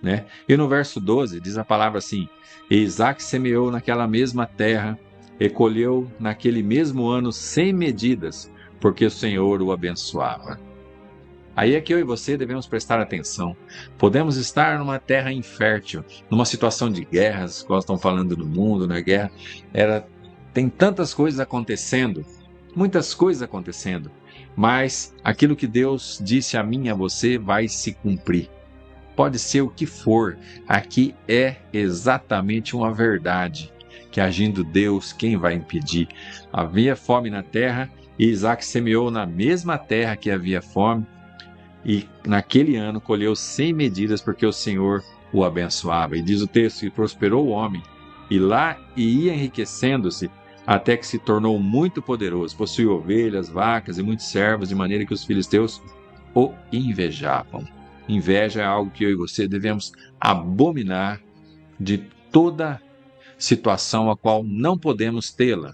né? E no verso 12 diz a palavra assim: e Isaac semeou naquela mesma terra e colheu naquele mesmo ano 100 medidas, porque o Senhor o abençoava. Aí é que eu e você devemos prestar atenção. Podemos estar numa terra infértil, numa situação de guerras, como estão falando no mundo, na guerra. Tem tantas coisas acontecendo, muitas coisas acontecendo, mas aquilo que Deus disse a mim e a você vai se cumprir. Pode ser o que for, aqui é exatamente uma verdade, que agindo Deus, quem vai impedir? Havia fome na terra, e Isaac semeou na mesma terra que havia fome, e naquele ano colheu 100 medidas, porque o Senhor o abençoava. E diz o texto que prosperou o homem, e ia enriquecendo-se, até que se tornou muito poderoso. Possuía ovelhas, vacas e muitos servos, de maneira que os filisteus o invejavam. Inveja é algo que eu e você devemos abominar de toda situação a qual não podemos tê-la.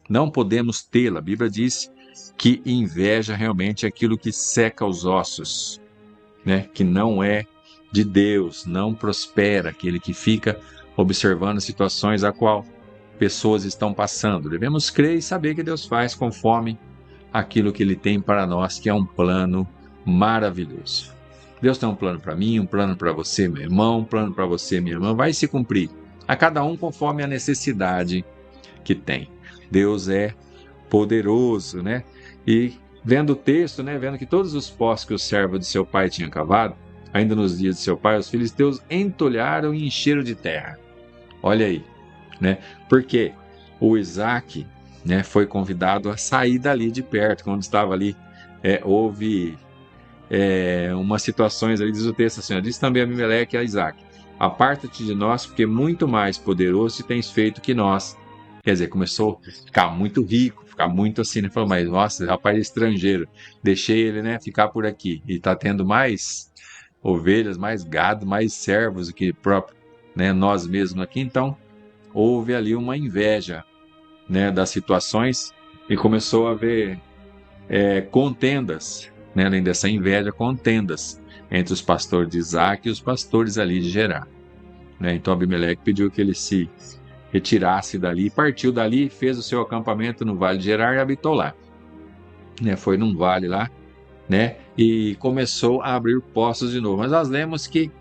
Não podemos tê-la. A Bíblia diz que inveja realmente é aquilo que seca os ossos, né? Que não é de Deus, não prospera, aquele que fica observando situações a qual pessoas estão passando. Devemos crer e saber que Deus faz conforme aquilo que Ele tem para nós, que é um plano maravilhoso. Deus tem um plano para mim, um plano para você, meu irmão, um plano para você, minha irmã, vai se cumprir, a cada um conforme a necessidade que tem. Deus é poderoso, né? E vendo o texto, né, vendo que todos os poços que o servo de seu pai tinha cavado, ainda nos dias de seu pai, os filisteus entulharam e encheram de terra. Olha aí, né? Porque o Isaac, né, foi convidado a sair dali de perto, quando estava ali, houve umas situações ali, diz o texto assim, diz também Abimeleque a Isaac: aparta-te de nós, porque muito mais poderoso tens feito que nós. Quer dizer, começou a ficar muito rico, ficar muito assim, né? Falou, mas nossa, rapaz estrangeiro, deixei ele, né, ficar por aqui, e está tendo mais ovelhas, mais gado, mais servos do que próprio, né, nós mesmos aqui. Então houve ali uma inveja, né, das situações, e começou a haver contendas, né, além dessa inveja, contendas entre os pastores de Isaac e os pastores ali de Gerar, né? Então Abimeleque pediu que ele se retirasse dali, partiu dali, fez o seu acampamento no vale de Gerar e habitou lá, né? Foi num vale lá, né, e começou a abrir poços de novo. Mas nós lemos que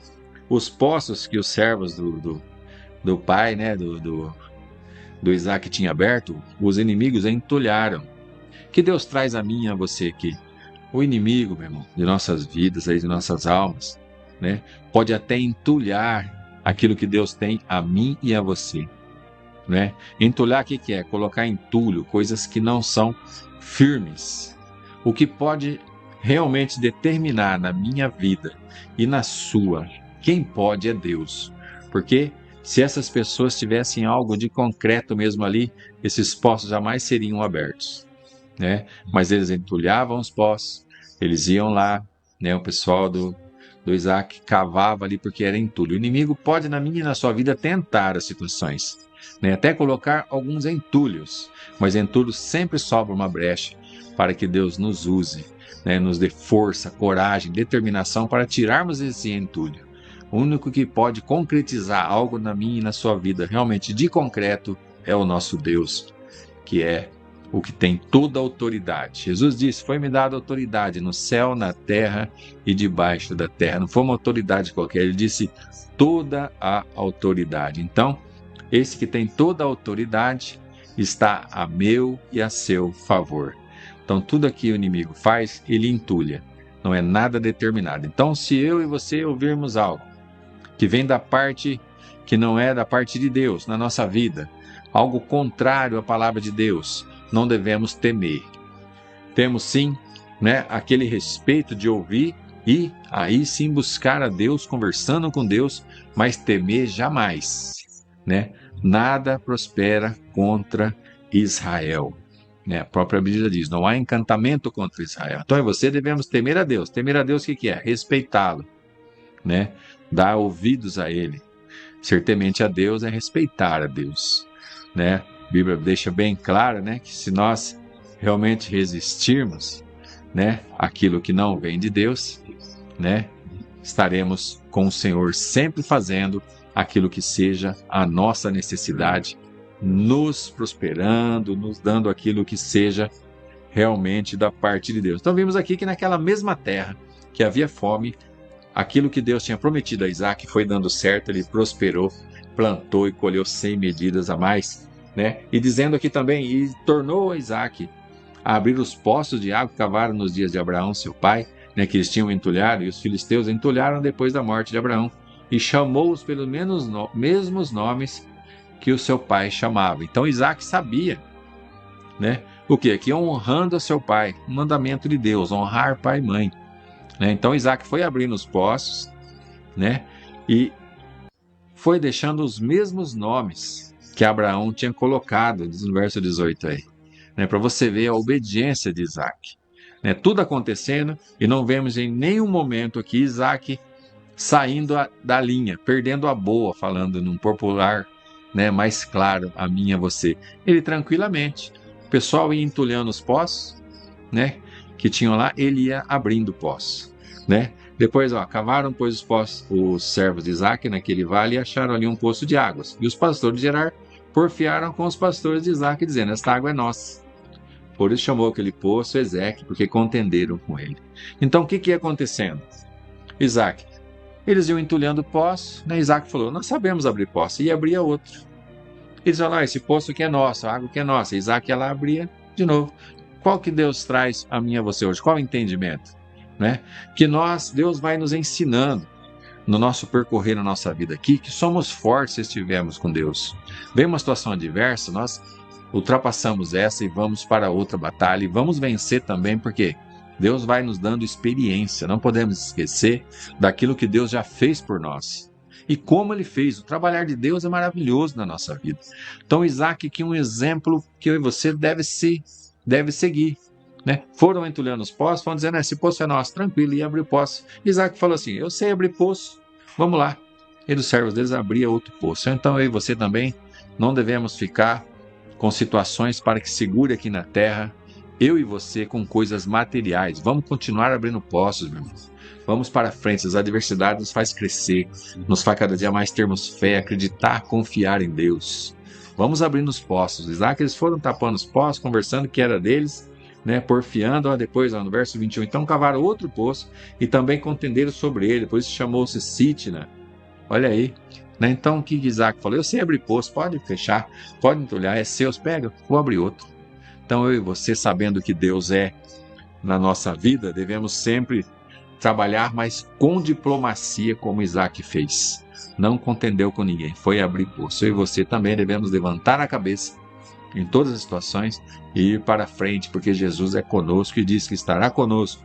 os poços que os servos do pai, né, do Isaac tinha aberto, os inimigos entulharam. Que Deus traz a mim e a você aqui? O inimigo, meu irmão, de nossas vidas, aí, de nossas almas, né, pode até entulhar aquilo que Deus tem a mim e a você, né? Entulhar, o que é? Colocar entulho, coisas que não são firmes. O que pode realmente determinar na minha vida e na sua, quem pode é Deus. Porque se essas pessoas tivessem algo de concreto mesmo ali, esses poços jamais seriam abertos, né? Mas eles entulhavam os poços, eles iam lá, né? O pessoal do Isaac cavava ali porque era entulho. O inimigo pode na minha e na sua vida tentar as situações, né? Até colocar alguns entulhos, mas entulho sempre sobra uma brecha para que Deus nos use, né? Nos dê força, coragem, determinação para tirarmos esse entulho. O único que pode concretizar algo na minha e na sua vida realmente de concreto é o nosso Deus, que é o que tem toda a autoridade. Jesus disse: foi-me dada autoridade no céu, na terra e debaixo da terra. Não foi uma autoridade qualquer, ele disse toda a autoridade. Então, esse que tem toda a autoridade está a meu e a seu favor. Então, tudo aqui o inimigo faz, ele entulha. Não é nada determinado. Então, se eu e você ouvirmos algo que vem da parte que não é da parte de Deus na nossa vida, algo contrário à palavra de Deus, não devemos temer. Temos sim, né, aquele respeito de ouvir e aí sim buscar a Deus, conversando com Deus, mas temer jamais, né? Nada prospera contra Israel, né? A própria Bíblia diz: não há encantamento contra Israel. Então, você devemos temer a Deus. Temer a Deus, o que é? Respeitá-lo, né? Dar ouvidos a Ele. Ser temente a Deus é respeitar a Deus, né? A Bíblia deixa bem claro, né, que se nós realmente resistirmos, né, aquilo que não vem de Deus, né, estaremos com o Senhor sempre fazendo aquilo que seja a nossa necessidade, nos prosperando, nos dando aquilo que seja realmente da parte de Deus. Então vimos aqui que naquela mesma terra que havia fome, aquilo que Deus tinha prometido a Isaac foi dando certo, ele prosperou, plantou e colheu 100 medidas a mais, né? E dizendo aqui também, e tornou a Isaac a abrir os poços de água que cavaram nos dias de Abraão, seu pai, né, que eles tinham entulhado, e os filisteus entulharam depois da morte de Abraão, e chamou-os pelos mesmos nomes que o seu pai chamava. Então Isaac sabia, né, o que? Que honrando a seu pai, o mandamento de Deus, honrar pai e mãe, né? Então Isaac foi abrindo os poços, né, e foi deixando os mesmos nomes que Abraão tinha colocado, diz no verso 18 aí, né, para você ver a obediência de Isaac, né, tudo acontecendo, e não vemos em nenhum momento aqui Isaac saindo da linha, perdendo a boa, falando num popular, né, mais claro, a mim e a você. Ele tranquilamente, o pessoal ia entulhando os poços, né, que tinham lá, ele ia abrindo poços, né. Depois, cavaram, pois, os servos de Isaac naquele vale e acharam ali um poço de águas. E os pastores de Gerar porfiaram com os pastores de Isaac, dizendo: esta água é nossa. Por isso chamou aquele poço Ezeque, porque contenderam com ele. Então, o que ia acontecendo? Isaac, eles iam entulhando o poço, né? Isaac falou: nós sabemos abrir poço, e abria outro. Eles falaram: esse poço aqui é nosso, a água que é nossa. Isaac ia lá, abria de novo. Qual que Deus traz a mim e a você hoje? Qual o entendimento? Né? Que Deus vai nos ensinando no nosso percorrer na nossa vida aqui, que somos fortes se estivermos com Deus. Vem uma situação adversa, nós ultrapassamos essa e vamos para outra batalha e vamos vencer também, porque Deus vai nos dando experiência. Não podemos esquecer daquilo que Deus já fez por nós. E como Ele fez. O trabalhar de Deus é maravilhoso na nossa vida. Então Isaac aqui é um exemplo que eu e você deve seguir. Né? Foram entulhando os poços, foram dizendo, esse poço é nosso, tranquilo, e abriu o poço. Isaac falou assim, eu sei abrir poço, vamos lá. E dos servos deles abria outro poço. Então eu e você também não devemos ficar com situações para que segure aqui na terra, eu e você com coisas materiais. Vamos continuar abrindo poços, meu irmão. Vamos para frente, as adversidades nos faz crescer, nos faz cada dia mais termos fé, acreditar, confiar em Deus. Vamos abrindo os poços. Isaac, eles foram tapando os poços, conversando que era deles, né, porfiando, depois no verso 21, então cavaram outro poço e também contenderam sobre ele, por isso chamou-se Sitna. Olha aí, né? Então o que Isaac falou? Eu sei abrir poço, pode fechar, pode entulhar, é seus, pega, vou abrir outro. Então eu e você, sabendo que Deus é na nossa vida, devemos sempre trabalhar, mas com diplomacia, como Isaac fez. Não contendeu com ninguém, foi abrir poço. Eu e você também devemos levantar a cabeça em todas as situações e ir para frente, porque Jesus é conosco e diz que estará conosco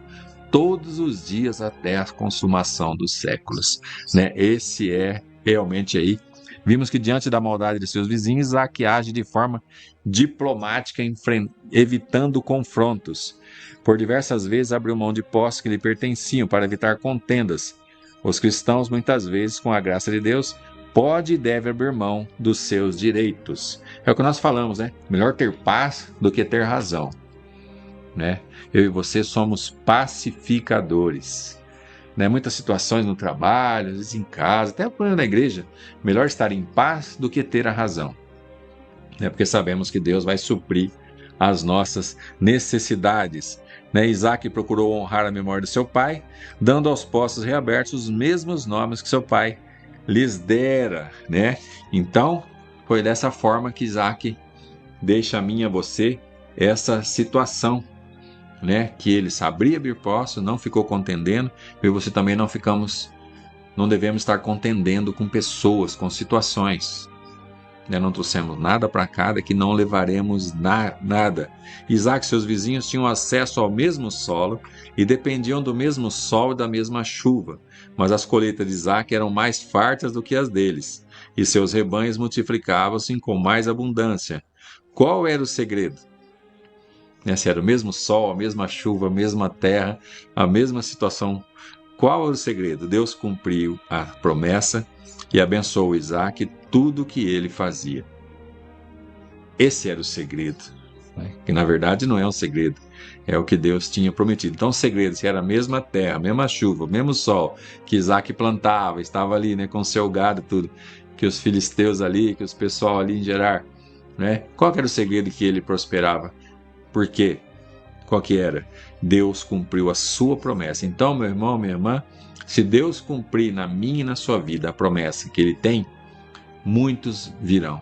todos os dias até a consumação dos séculos. Né? Esse é realmente aí. Vimos que diante da maldade de seus vizinhos, Isaac age de forma diplomática, evitando confrontos. Por diversas vezes abriu mão de posses que lhe pertenciam para evitar contendas. Os cristãos, muitas vezes, com a graça de Deus, pode e deve abrir mão dos seus direitos. É o que nós falamos, né? Melhor ter paz do que ter razão. Né? Eu e você somos pacificadores. Né? Muitas situações no trabalho, às vezes em casa, até na igreja, melhor estar em paz do que ter a razão. Né? Porque sabemos que Deus vai suprir as nossas necessidades. Né? Isaac procurou honrar a memória de seu pai, dando aos poços reabertos os mesmos nomes que seu pai lhes dera. Né? Então, foi dessa forma que Isaac deixa a mim e a você essa situação. Né? Que ele sabia abrir poços, não ficou contendendo, eu e você também não devemos estar contendendo com pessoas, com situações. Né? Não trouxemos nada para cá, que não levaremos nada. Isaac e seus vizinhos tinham acesso ao mesmo solo e dependiam do mesmo sol e da mesma chuva, mas as colheitas de Isaac eram mais fartas do que as deles, e seus rebanhos multiplicavam-se com mais abundância. Qual era o segredo? Se era o mesmo sol, a mesma chuva, a mesma terra, a mesma situação. Qual era o segredo? Deus cumpriu a promessa e abençoou Isaac tudo o que ele fazia. Esse era o segredo, né? Que na verdade não é um segredo, é o que Deus tinha prometido. Então o segredo, se era a mesma terra, a mesma chuva, o mesmo sol que Isaac plantava, estava ali, né, com seu gado, tudo, que os filisteus ali, que os pessoal ali em Gerar, né? Qual era o segredo que ele prosperava? Por quê? Qual que era? Deus cumpriu a sua promessa. Então, meu irmão, minha irmã, se Deus cumprir na minha e na sua vida a promessa que Ele tem, muitos verão,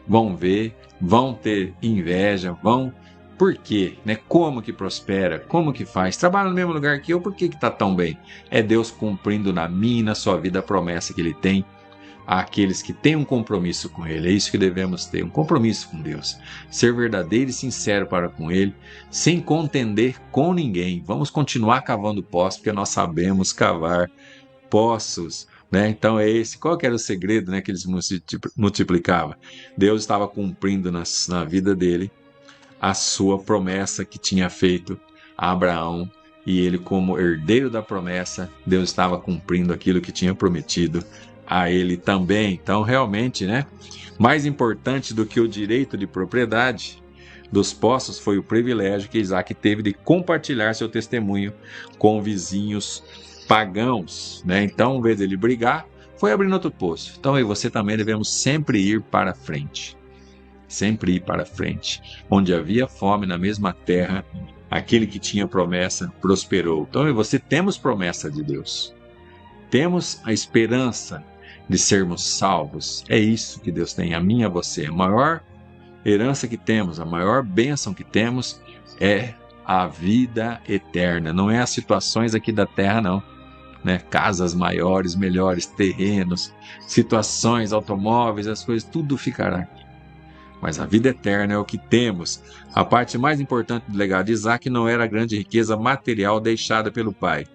vão ver, vão ter inveja, vão... Por quê? Né? Como que prospera? Como que faz? Trabalha no mesmo lugar que eu, por que está tão bem? É Deus cumprindo na minha e na sua vida a promessa que Ele tem àqueles que têm um compromisso com Ele. É isso que devemos ter, um compromisso com Deus. Ser verdadeiro e sincero para com Ele, sem contender com ninguém. Vamos continuar cavando poços, porque nós sabemos cavar poços. Né? Então é esse. Qual que era o segredo, né, que eles multiplicavam? Deus estava cumprindo na vida dele a sua promessa que tinha feito a Abraão. E ele, como herdeiro da promessa, Deus estava cumprindo aquilo que tinha prometido a ele também. Então, realmente, né, mais importante do que o direito de propriedade dos poços foi o privilégio que Isaac teve de compartilhar seu testemunho com vizinhos pagãos. Né? Então, em vez dele brigar, foi abrindo outro poço. Então, eu e você também devemos sempre ir para frente. Sempre ir para frente. Onde havia fome na mesma terra, aquele que tinha promessa prosperou. Então, eu e você temos promessa de Deus. Temos a esperança de sermos salvos. É isso que Deus tem a mim e a você. A maior herança que temos, a maior bênção que temos é a vida eterna. Não é as situações aqui da terra, não. Né? Casas maiores, melhores, terrenos, situações, automóveis, as coisas, tudo ficará aqui. Mas a vida eterna é o que temos. A parte mais importante do legado de Isaac não era a grande riqueza material deixada pelo pai,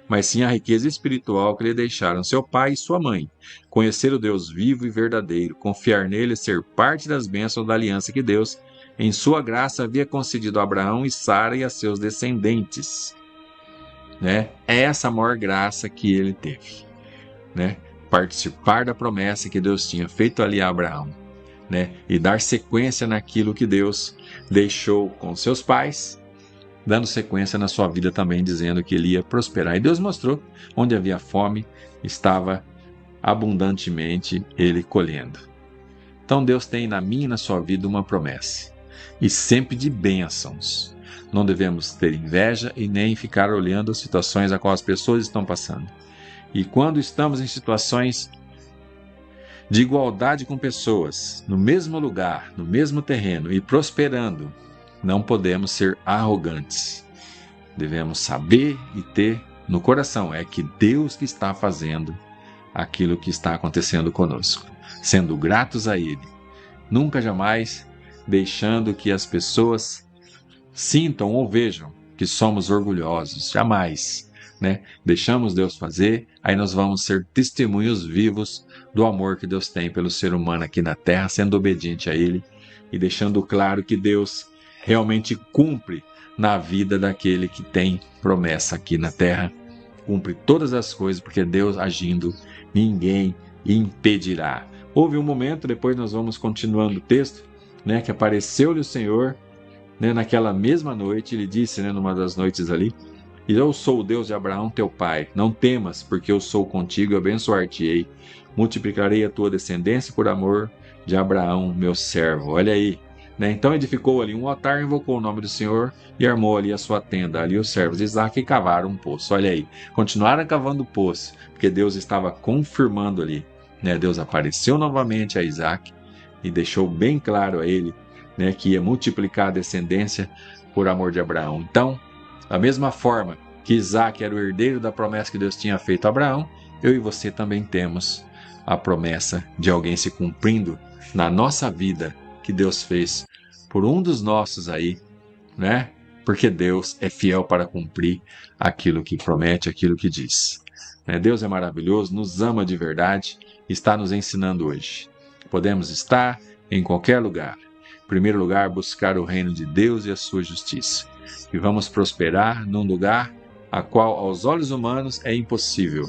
mas sim a riqueza espiritual que lhe deixaram seu pai e sua mãe. Conhecer o Deus vivo e verdadeiro, confiar nele e ser parte das bênçãos da aliança que Deus, em sua graça, havia concedido a Abraão e Sara e a seus descendentes. Né? É essa a maior graça que ele teve. Né? Participar da promessa que Deus tinha feito ali a Abraão. Né? E dar sequência naquilo que Deus deixou com seus pais, dando sequência na sua vida também, dizendo que ele ia prosperar. E Deus mostrou, onde havia fome, estava abundantemente ele colhendo. Então Deus tem na minha e na sua vida uma promessa, e sempre de bênçãos. Não devemos ter inveja e nem ficar olhando as situações a qual as pessoas estão passando. E quando estamos em situações de igualdade com pessoas, no mesmo lugar, no mesmo terreno e prosperando, não podemos ser arrogantes. Devemos saber e ter no coração, é que Deus que está fazendo aquilo que está acontecendo conosco, sendo gratos a Ele, nunca jamais deixando que as pessoas sintam ou vejam que somos orgulhosos, jamais, né? Deixamos Deus fazer, aí nós vamos ser testemunhos vivos do amor que Deus tem pelo ser humano aqui na terra, sendo obediente a Ele e deixando claro que Deus realmente cumpre na vida daquele que tem promessa aqui na terra, cumpre todas as coisas, porque Deus agindo, ninguém impedirá. Houve um momento, depois nós vamos continuando o texto, né, que apareceu-lhe o Senhor, né, naquela mesma noite, ele disse, né, numa das noites ali, e eu sou o Deus de Abraão teu pai, não temas, porque eu sou contigo, abençoar-te-ei, multiplicarei a tua descendência por amor de Abraão, meu servo. Olha aí, né? Então edificou ali um altar, invocou o nome do Senhor e armou ali a sua tenda. Ali os servos de Isaac cavaram um poço. Olha aí, continuaram cavando o poço, porque Deus estava confirmando ali, né? Deus apareceu novamente a Isaac e deixou bem claro a ele, né, que ia multiplicar a descendência por amor de Abraão. Então, da mesma forma que Isaac era o herdeiro da promessa que Deus tinha feito a Abraão, eu e você também temos a promessa de alguém se cumprindo na nossa vida, que Deus fez por um dos nossos aí, né? Porque Deus é fiel para cumprir aquilo que promete, aquilo que diz. Deus é maravilhoso, nos ama de verdade, está nos ensinando hoje. Podemos estar em qualquer lugar. Em primeiro lugar, buscar o reino de Deus e a sua justiça. E vamos prosperar num lugar a qual aos olhos humanos é impossível,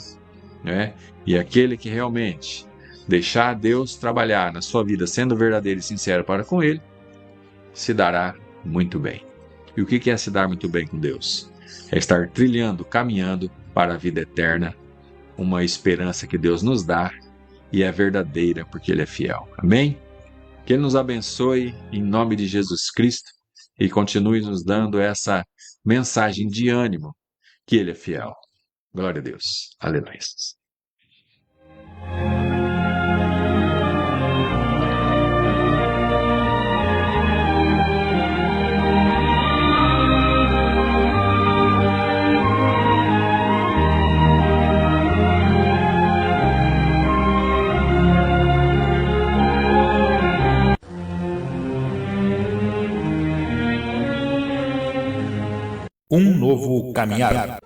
né? E aquele que realmente deixar Deus trabalhar na sua vida, sendo verdadeiro e sincero para com Ele, se dará muito bem. E o que é se dar muito bem com Deus? É estar trilhando, caminhando para a vida eterna, uma esperança que Deus nos dá e é verdadeira porque Ele é fiel. Amém? Que Ele nos abençoe em nome de Jesus Cristo e continue nos dando essa mensagem de ânimo que Ele é fiel. Glória a Deus. Aleluia. Um novo caminhar.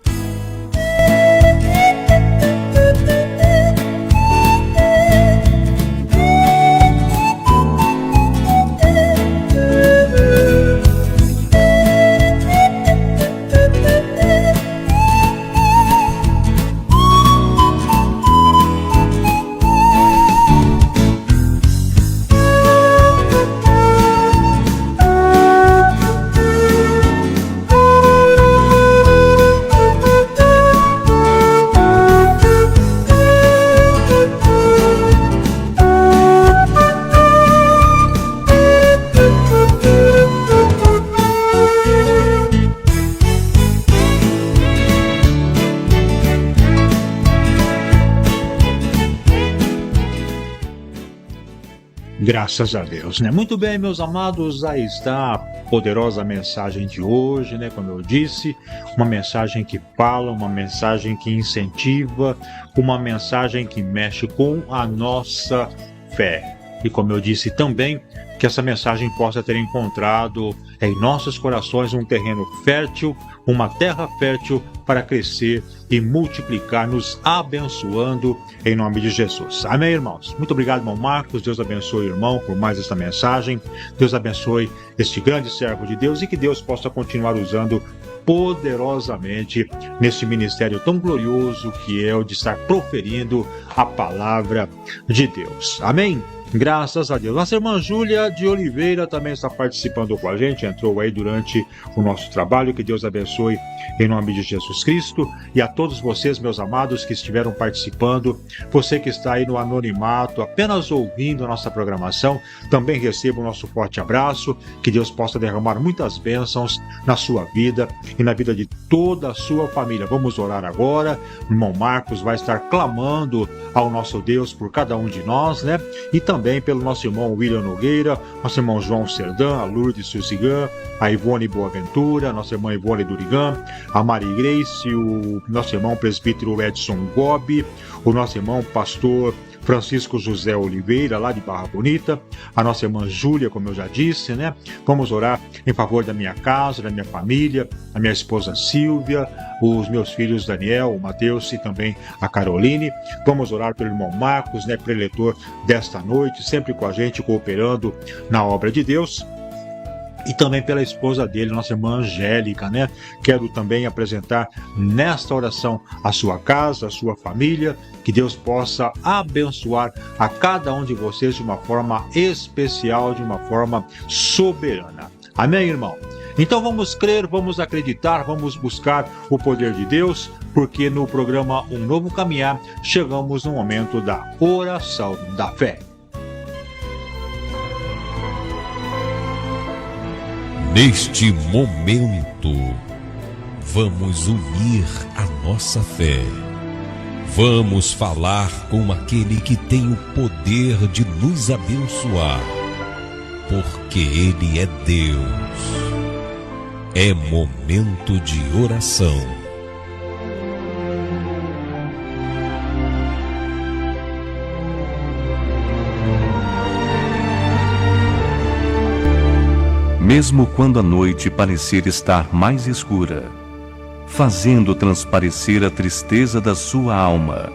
Graças a Deus, né? Muito bem, meus amados, aí está a poderosa mensagem de hoje, né? Como eu disse, uma mensagem que fala, uma mensagem que incentiva, uma mensagem que mexe com a nossa fé. E como eu disse também, que essa mensagem possa ter encontrado em nossos corações um terreno fértil, uma terra fértil para crescer e multiplicar, nos abençoando em nome de Jesus. Amém, irmãos? Muito obrigado, irmão Marcos. Deus abençoe, irmão, por mais esta mensagem. Deus abençoe este grande servo de Deus e que Deus possa continuar usando poderosamente nesse ministério tão glorioso que é o de estar proferindo a palavra de Deus. Amém? Graças a Deus. Nossa irmã Júlia de Oliveira também está participando com a gente, entrou aí durante o nosso trabalho. Que Deus abençoe em nome de Jesus Cristo. E a todos vocês, meus amados, que estiveram participando, você que está aí no anonimato, apenas ouvindo a nossa programação, também receba o nosso forte abraço. Que Deus possa derramar muitas bênçãos na sua vida e na vida de toda a sua família. Vamos orar agora. O irmão Marcos vai estar clamando ao nosso Deus por cada um de nós, né? E também pelo nosso irmão William Nogueira, nosso irmão João Serdã, a Lourdes Suzigan, a Ivone Boaventura, nossa irmã Ivone Durigan, a Maria Grace, o nosso irmão presbítero Edson Gobi, o nosso irmão pastor Francisco José Oliveira, lá de Barra Bonita, a nossa irmã Júlia, como eu já disse, né? Vamos orar em favor da minha casa, da minha família, a minha esposa Silvia, os meus filhos Daniel, o Mateus e também a Caroline. Vamos orar pelo irmão Marcos, né? Preletor desta noite, sempre com a gente, cooperando na obra de Deus. E também pela esposa dele, nossa irmã Angélica, né? Quero também apresentar nesta oração a sua casa, a sua família, que Deus possa abençoar a cada um de vocês de uma forma especial, de uma forma soberana. Amém, irmão? Então vamos crer, vamos acreditar, vamos buscar o poder de Deus, porque no programa Um Novo Caminhar chegamos no momento da oração da fé. Neste momento, vamos unir a nossa fé. Vamos falar com aquele que tem o poder de nos abençoar, porque Ele é Deus. É momento de oração. Mesmo quando a noite parecer estar mais escura, fazendo transparecer a tristeza da sua alma,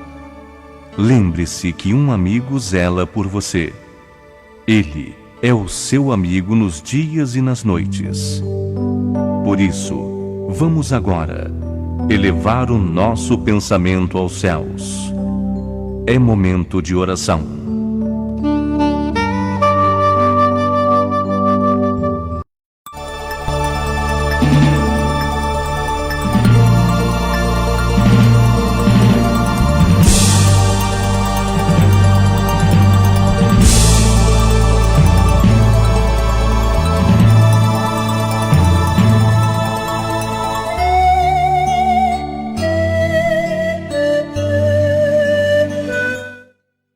lembre-se que um amigo zela por você. Ele é o seu amigo nos dias e nas noites. Por isso, vamos agora elevar o nosso pensamento aos céus. É momento de oração.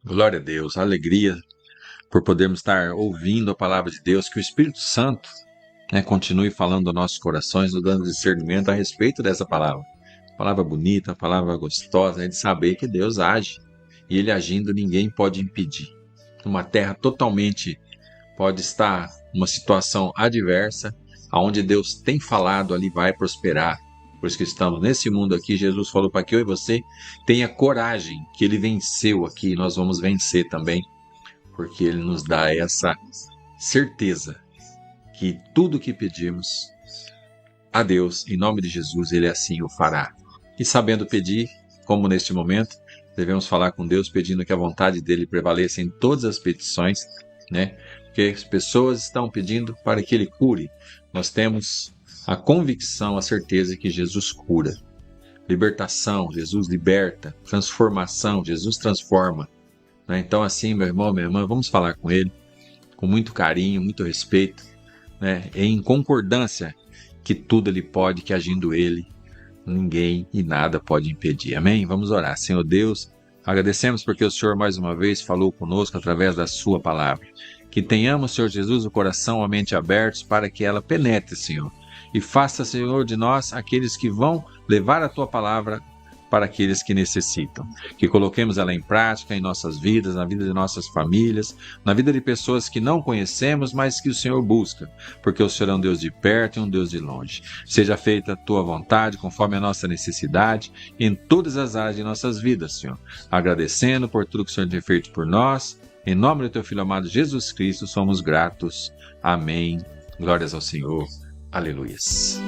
Glória a Deus, alegria por podermos estar ouvindo a palavra de Deus, que o Espírito Santo, né, continue falando aos nossos corações, nos dando discernimento a respeito dessa palavra. Palavra bonita, palavra gostosa, é de saber que Deus age, e Ele agindo ninguém pode impedir. Uma terra totalmente pode estar numa situação adversa, aonde Deus tem falado, ali vai prosperar. Por isso que estamos nesse mundo aqui, Jesus falou para que eu e você tenha coragem, que Ele venceu aqui, e nós vamos vencer também, porque Ele nos dá essa certeza que tudo que pedimos a Deus, em nome de Jesus, Ele assim o fará. E sabendo pedir, como neste momento, devemos falar com Deus, pedindo que a vontade dEle prevaleça em todas as petições, né? Porque as pessoas estão pedindo para que Ele cure. Nós temos a convicção, a certeza que Jesus cura. Libertação, Jesus liberta. Transformação, Jesus transforma. Né? Então assim, meu irmão, minha irmã, vamos falar com Ele com muito carinho, muito respeito, né? Em concordância que tudo Ele pode, que agindo Ele, ninguém e nada pode impedir. Amém? Vamos orar. Senhor Deus, agradecemos porque o Senhor mais uma vez falou conosco através da sua palavra. Que tenhamos, Senhor Jesus, o coração, a mente abertos para que ela penetre, Senhor. E faça, Senhor, de nós aqueles que vão levar a Tua palavra para aqueles que necessitam. Que coloquemos ela em prática em nossas vidas, na vida de nossas famílias, na vida de pessoas que não conhecemos, mas que o Senhor busca, porque o Senhor é um Deus de perto e um Deus de longe. Seja feita a Tua vontade, conforme a nossa necessidade, em todas as áreas de nossas vidas, Senhor. Agradecendo por tudo que o Senhor tem feito por nós, em nome do Teu Filho amado Jesus Cristo, somos gratos. Amém. Glórias ao Senhor. Aleluias.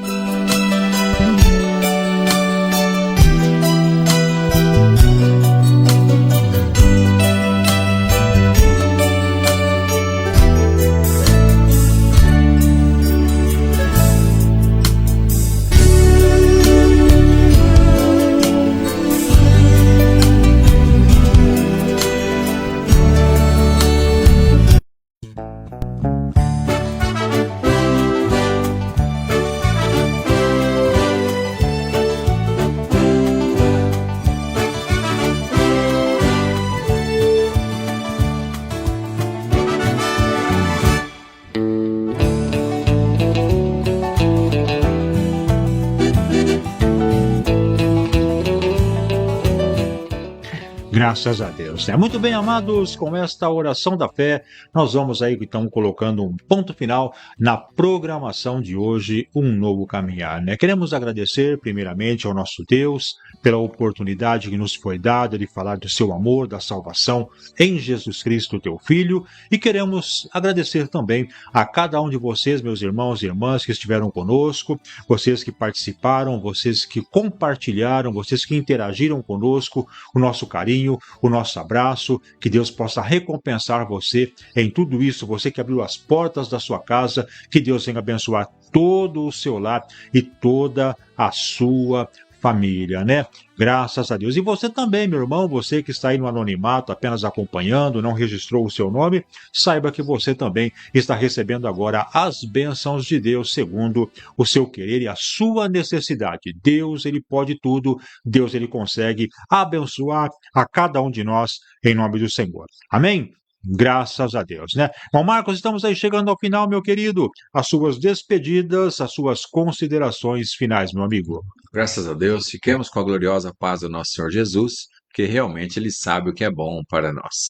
Graças a Deus, né? Muito bem, amados, com esta oração da fé, nós vamos aí então colocando um ponto final na programação de hoje, Um Novo Caminhar, né? Queremos agradecer primeiramente ao nosso Deus pela oportunidade que nos foi dada de falar do seu amor, da salvação em Jesus Cristo, teu Filho, e queremos agradecer também a cada um de vocês, meus irmãos e irmãs que estiveram conosco, vocês que participaram, vocês que compartilharam, vocês que interagiram conosco, o nosso carinho, o nosso abraço, que Deus possa recompensar você em tudo isso, você que abriu as portas da sua casa, que Deus venha abençoar todo o seu lar e toda a sua família, né? Graças a Deus. E você também, meu irmão, você que está aí no anonimato, apenas acompanhando, não registrou o seu nome, saiba que você também está recebendo agora as bênçãos de Deus segundo o seu querer e a sua necessidade. Deus, Ele pode tudo, Deus, Ele consegue abençoar a cada um de nós em nome do Senhor. Amém? Graças a Deus, né? Bom, Marcos, estamos aí chegando ao final, meu querido. As suas despedidas, as suas considerações finais, meu amigo. Graças a Deus, fiquemos com a gloriosa paz do nosso Senhor Jesus, porque realmente Ele sabe o que é bom para nós.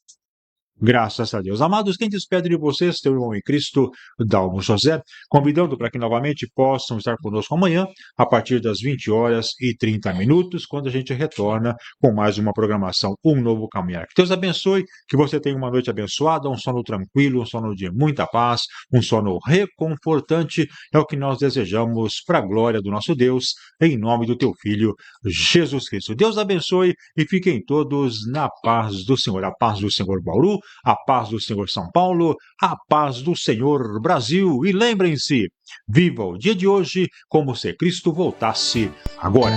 Graças a Deus. Amados, quem despede de vocês, teu irmão em Cristo, Dalmo José, convidando para que novamente possam estar conosco amanhã, a partir das 20h30, quando a gente retorna com mais uma programação, Um Novo Caminhar. Que Deus abençoe, que você tenha uma noite abençoada, um sono tranquilo, um sono de muita paz, um sono reconfortante, é o que nós desejamos para a glória do nosso Deus, em nome do teu Filho, Jesus Cristo. Deus abençoe e fiquem todos na paz do Senhor. A paz do Senhor Bauru, a paz do Senhor São Paulo, a paz do Senhor Brasil. E lembrem-se, viva o dia de hoje como se Cristo voltasse agora.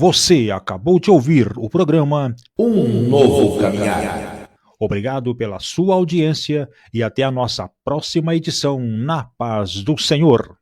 Você acabou de ouvir o programa Um Novo Caminhar. Obrigado pela sua audiência e até a nossa próxima edição, na paz do Senhor.